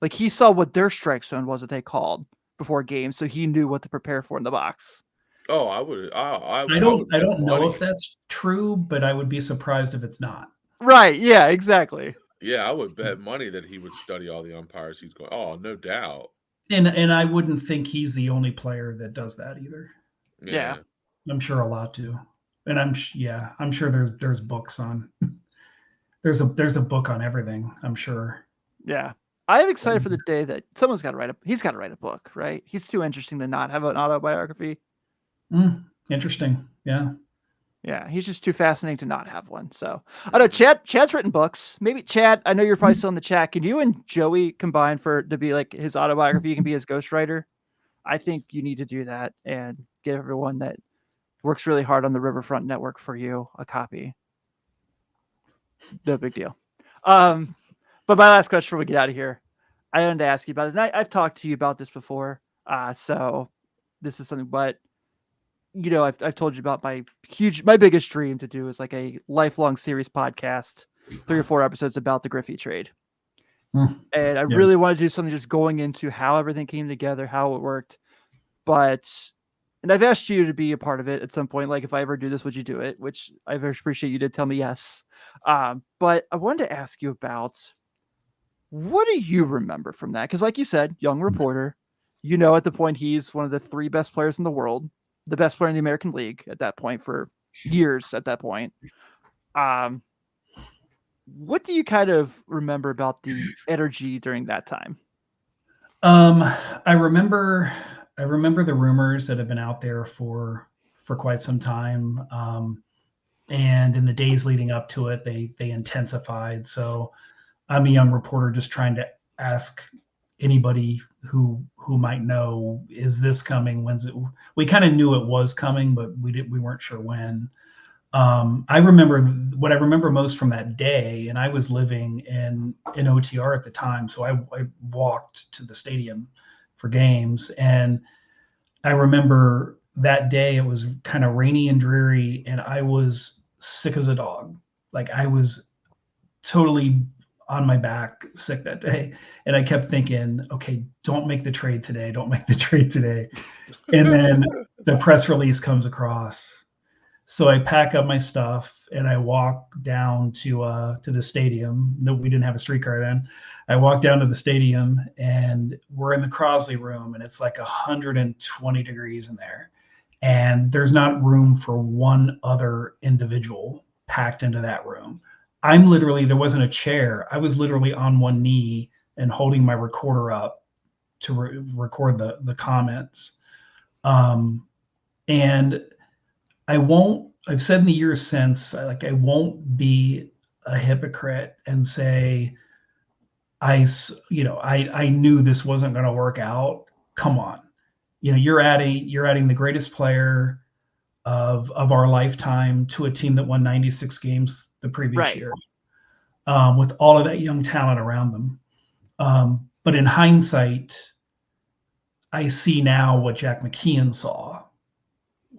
Like he saw what their strike zone was that they called before games, so he knew what to prepare for in the box. Oh, I would. I don't know if that's true, but I would be surprised if it's not. Right. Yeah. Exactly. Yeah, I would bet money that he would study all the umpires. He's going. Oh, no doubt. And I wouldn't think he's the only player that does that either. Yeah. I'm sure a lot do. And I'm sure there's books on there's a book on everything, I'm sure. Yeah. I am excited for the day that someone's got to he's got to write a book, right? He's too interesting to not have an autobiography. Interesting. Yeah. Yeah, he's just too fascinating to not have one. So I know Chad's written books. Maybe Chad, I know you're probably still in the chat. Can you and Joey combine to be like his autobiography? You can be his ghostwriter. I think you need to do that and give everyone that works really hard on the Riverfront Network for you a copy. No big deal. But my last question before we get out of here, I wanted to ask you about it. And I've talked to you about this before. So this is something, but you know, I've told you about my biggest dream to do is like a lifelong series podcast, 3 or 4 episodes about the Griffey trade. And I really want to do something just going into how everything came together, how it worked. And I've asked you to be a part of it at some point. Like if I ever do this, would you do it? Which I very appreciate you did tell me yes. But I wanted to ask you about, what do you remember from that? Because like you said, young reporter, you know, at the point he's one of the 3 best players in the world, the best player in the American League at that point for years at that point. What do you kind of remember about the energy during that time? I remember the rumors that have been out there for quite some time. And in the days leading up to it, they intensified. So I'm a young reporter just trying to ask anybody who might know, is this coming? When's it? We kind of knew it was coming, but we weren't sure when. I remember what I remember most from that day, and I was living in OTR at the time, so I walked to the stadium for games, and I remember that day it was kind of rainy and dreary, and I was sick as a dog. Like I was totally on my back sick that day. And I kept thinking, okay, don't make the trade today. Don't make the trade today. And then the press release comes across. So I pack up my stuff and I walk down to the stadium. No, we didn't have a streetcar then. I walk down to the stadium and we're in the Crosley room and it's like 120 degrees in there. And there's not room for one other individual packed into that room. There wasn't a chair. I was literally on one knee and holding my recorder up to record the comments. And I've said in the years since, I won't be a hypocrite and say, I knew this wasn't going to work out. Come on. You're adding the greatest player of our lifetime to a team that won 96 games the previous year, with all of that young talent around them. But in hindsight, I see now what Jack McKeon saw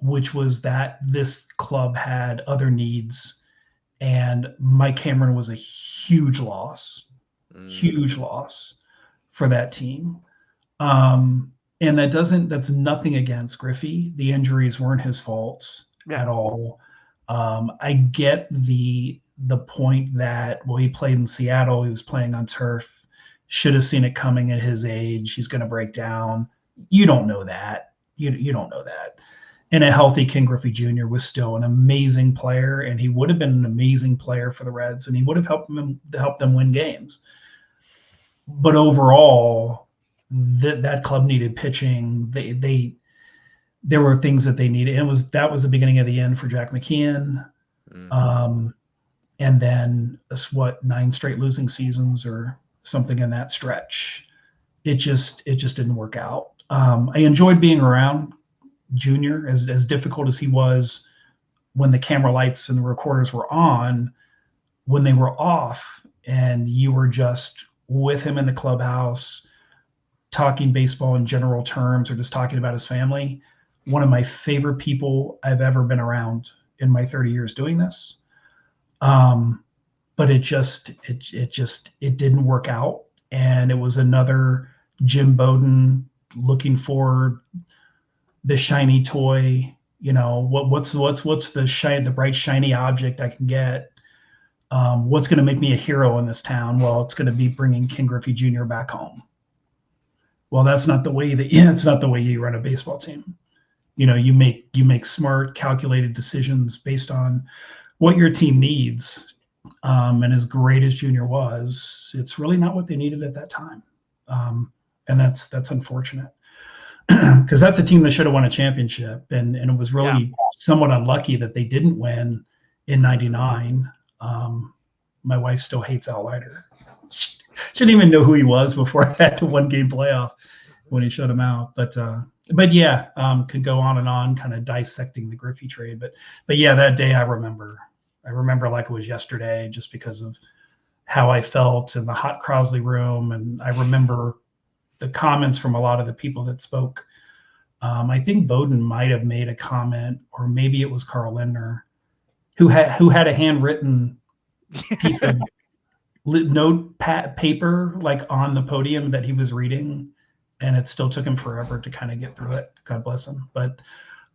which was that this club had other needs, and Mike Cameron was a huge loss for that team. And that's nothing against Griffey. The injuries weren't his fault at all. I get the point that, well, he played in Seattle, he was playing on turf, should have seen it coming at his age, he's going to break down. You don't know that. You don't know that. And a healthy Ken Griffey Jr. was still an amazing player, and he would have been an amazing player for the Reds, and he would have helped them win games. But overall, that club needed pitching. There were things that they needed. That was the beginning of the end for Jack McKeon. And then 9 straight losing seasons or something in that stretch. It just didn't work out. I enjoyed being around Junior, as difficult as he was when the camera lights and the recorders were on. When they were off and you were just with him in the clubhouse, talking baseball in general terms or just talking about his family, one of my favorite people I've ever been around in my 30 years doing this. But it didn't work out. And it was another Jim Bowden looking for the shiny toy, what's the bright shiny object I can get? What's going to make me a hero in this town? Well, it's going to be bringing Ken Griffey Jr. back home. Well, that's not the way it's not the way you run a baseball team. You make smart, calculated decisions based on what your team needs. And as great as Junior was, it's really not what they needed at that time. And that's unfortunate. Because that's a team that should have won a championship, and it was really somewhat unlucky that they didn't win in '99. My wife still hates Al Leiter. She didn't even know who he was before that 1-game playoff when he shut him out. But yeah, could go on and on, kind of dissecting the Griffey trade. But yeah, that day I remember like it was yesterday, just because of how I felt in the hot Crosley room, and I remember the comments from a lot of the people that spoke. I think Bowden might have made a comment, or maybe it was Carl Lindner, who had a handwritten piece of paper like on the podium that he was reading, and it still took him forever to kind of get through it. God bless him. But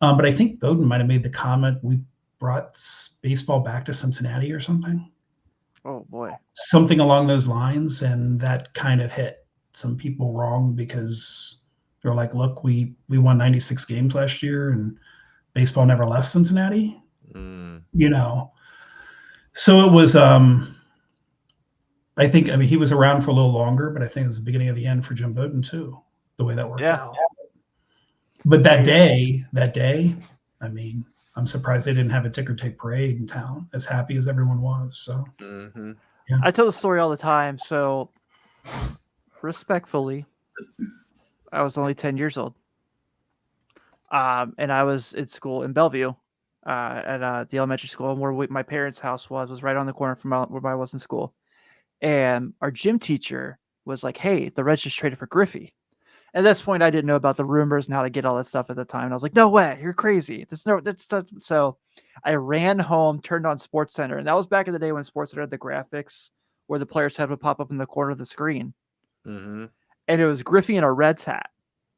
I think Bowden might have made the comment, we brought baseball back to Cincinnati or something. Oh boy, something along those lines, and that kind of hit some people wrong, because they're like, look, we won 96 games last year and baseball never left Cincinnati. So it was he was around for a little longer, but I think it was the beginning of the end for Jim Bowden too, the way that worked out. But that day, I'm surprised they didn't have a ticker tape parade in town, as happy as everyone was. So I tell the story all the time. So respectfully, I was only 10 years old. And I was in school in Bellevue at the elementary school, and where my parents' house was right on the corner from where I was in school. And our gym teacher was like, hey, the Reds just traded for Griffey. At this point, I didn't know about the rumors and how to get all that stuff at the time. And I was like, no way, you're crazy. So I ran home, turned on SportsCenter. And that was back in the day when SportsCenter had the graphics where the player's head would pop up in the corner of the screen. Mm-hmm. And it was Griffey in a Reds hat.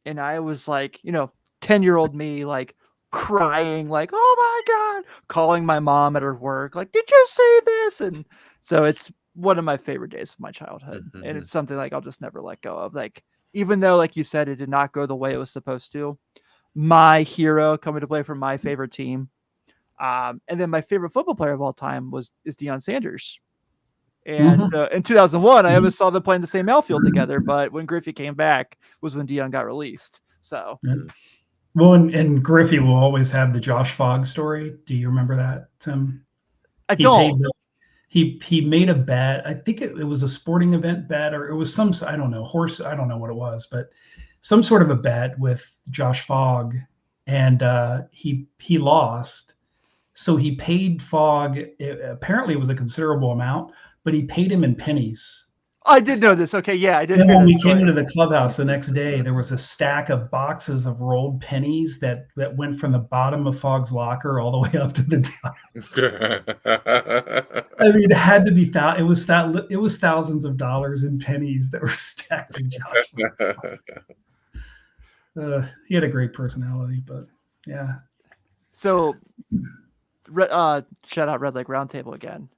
And I was like, 10-year-old me, like crying, like, oh my God, calling my mom at her work, like, did you see this? And so it's one of my favorite days of my childhood. Mm-hmm. And it's something like I'll just never let go of. Like, even though, like you said, it did not go the way it was supposed to, my hero coming to play for my favorite team. And then my favorite football player of all time is Deion Sanders. And in 2001, I almost saw them playing the same outfield together. But when Griffey came back was when Deion got released. So, well, and Griffey will always have the Josh Fogg story. Do you remember that, Tim? I don't. He made a bet. I think it was a sporting event bet, or it was some, I don't know, horse. I don't know what it was, but some sort of a bet with Josh Fogg, and he lost. So he paid Fogg. Apparently, it was a considerable amount, but he paid him in pennies I did know this. Okay, yeah, I did And hear when that we story. came into the clubhouse the next day, there was a stack of boxes of rolled pennies that went from the bottom of Fogg's locker all the way up to the top. I mean, it had to be it was thousands of dollars in pennies that were stacked in Joshua. He had a great personality, but yeah. So, shout out Red Lake Roundtable again.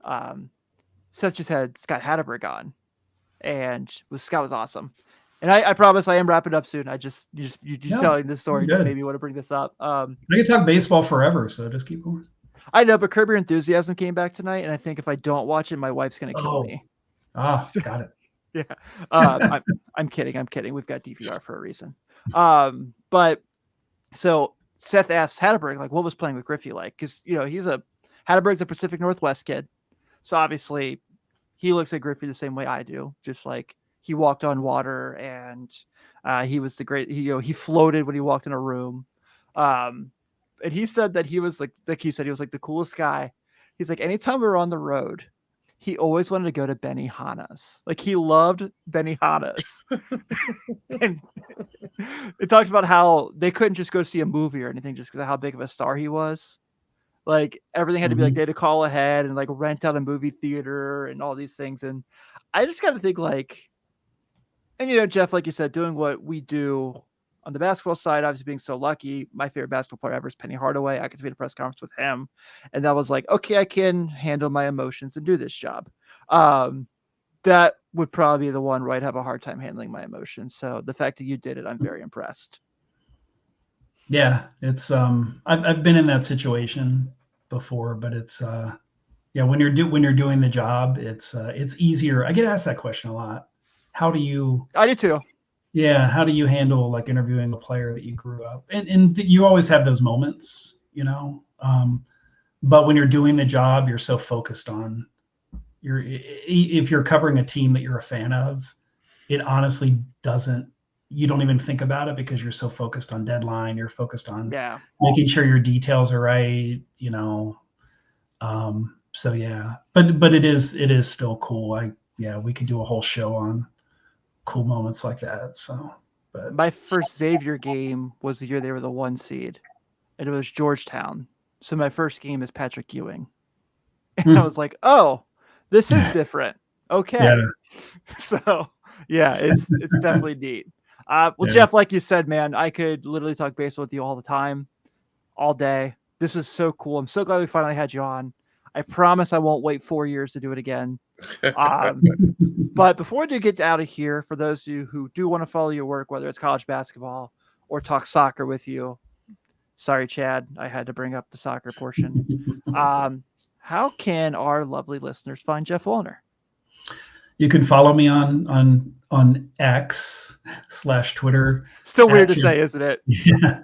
Seth just had Scott Hatterberg on, and Scott was awesome. And I promise I am wrapping up soon. You telling this story just made me want to bring this up. I could talk baseball forever, so just keep going. I know, but Curb Your Enthusiasm came back tonight, and I think if I don't watch it, my wife's gonna kill me. Got it. Yeah, I'm kidding. I'm kidding. We've got DVR for a reason. But so Seth asked Hatterberg, like, what was playing with Griffey like? Because Hatterberg's a Pacific Northwest kid, so obviously he looks at Griffey the same way I do, just like he walked on water and he was the great. He floated when he walked in a room. And he said that he was like you said, he was like the coolest guy. He's like, anytime we were on the road, he always wanted to go to Benihana's. Like, he loved Benihana's. And it talks about how they couldn't just go see a movie or anything just because of how big of a star he was. Like, everything had to be like, they had to call ahead and like rent out a movie theater and all these things. And I just got to think like, and Jeff, like you said, doing what we do on the basketball side, obviously being so lucky, my favorite basketball player ever is Penny Hardaway. I got to be at a press conference with him, and that was like, okay, I can handle my emotions and do this job. That would probably be the one where I'd have a hard time handling my emotions. So the fact that you did it, I'm very impressed. Yeah, it's I've been in that situation before, but it's when you're doing the job, it's easier. I get asked that question a lot. How do you? I do too. Yeah, how do you handle like interviewing a player that you grew up? And you always have those moments, but when you're doing the job, you're so focused on if you're covering a team that you're a fan of, it honestly you don't even think about it because you're so focused on deadline. You're focused on making sure your details are right, so yeah, but it is still cool. We could do a whole show on cool moments like that. So, but my first Xavier game was the year they were the 1 seed, and it was Georgetown. So my first game is Patrick Ewing, and I was like, "Oh, this is different." Okay, so yeah, it's definitely neat. Jeff, like you said, man, I could literally talk baseball with you all the time, all day. This was so cool. I'm so glad we finally had you on. I promise I won't wait 4 years to do it again. But before we get out of here, for those of you who do want to follow your work, whether it's college basketball or talk soccer with you, sorry, Chad, I had to bring up the soccer portion. How can our lovely listeners find Jeff Wallner? You can follow me on X/Twitter. Still weird to say, isn't it? Yeah.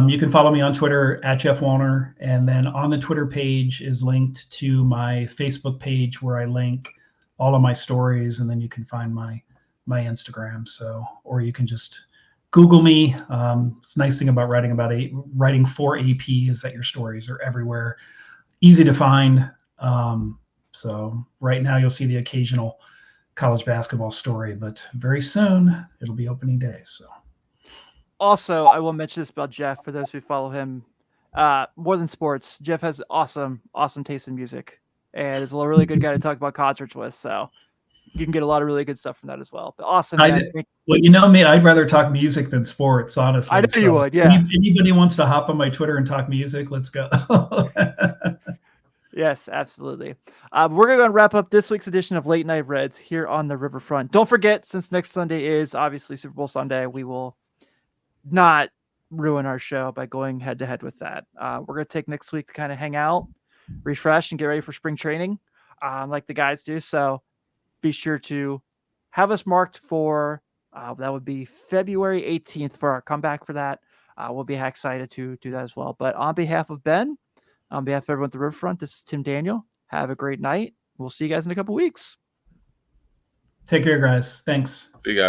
You can follow me on Twitter at Jeff Wallner, and then on the Twitter page is linked to my Facebook page where I link all of my stories, and then you can find my Instagram. So, or you can just Google me. It's a nice thing about writing for AP is that your stories are everywhere, easy to find. So right now you'll see the occasional college basketball story, but very soon it'll be opening day. So. Also, I will mention this about Jeff for those who follow him. More than sports, Jeff has awesome taste in music, and is a really good guy to talk about concerts with. So you can get a lot of really good stuff from that as well. But awesome, man. Well, you know me, I'd rather talk music than sports, honestly. I know you would, yeah. Anybody wants to hop on my Twitter and talk music, let's go. Yes, absolutely. We're going to wrap up this week's edition of Late Night Reds here on the Riverfront. Don't forget, since next Sunday is obviously Super Bowl Sunday, we will not ruin our show by going head to head with that. We're going to take next week to kind of hang out, refresh, and get ready for spring training, like the guys do. So be sure to have us marked for that would be February 18th for our comeback for that. We'll be excited to do that as well. But on behalf of Ben, on behalf of everyone at the Riverfront, this is Tim Daniel. Have a great night. We'll see you guys in a couple weeks. Take care, guys. Thanks. See you guys.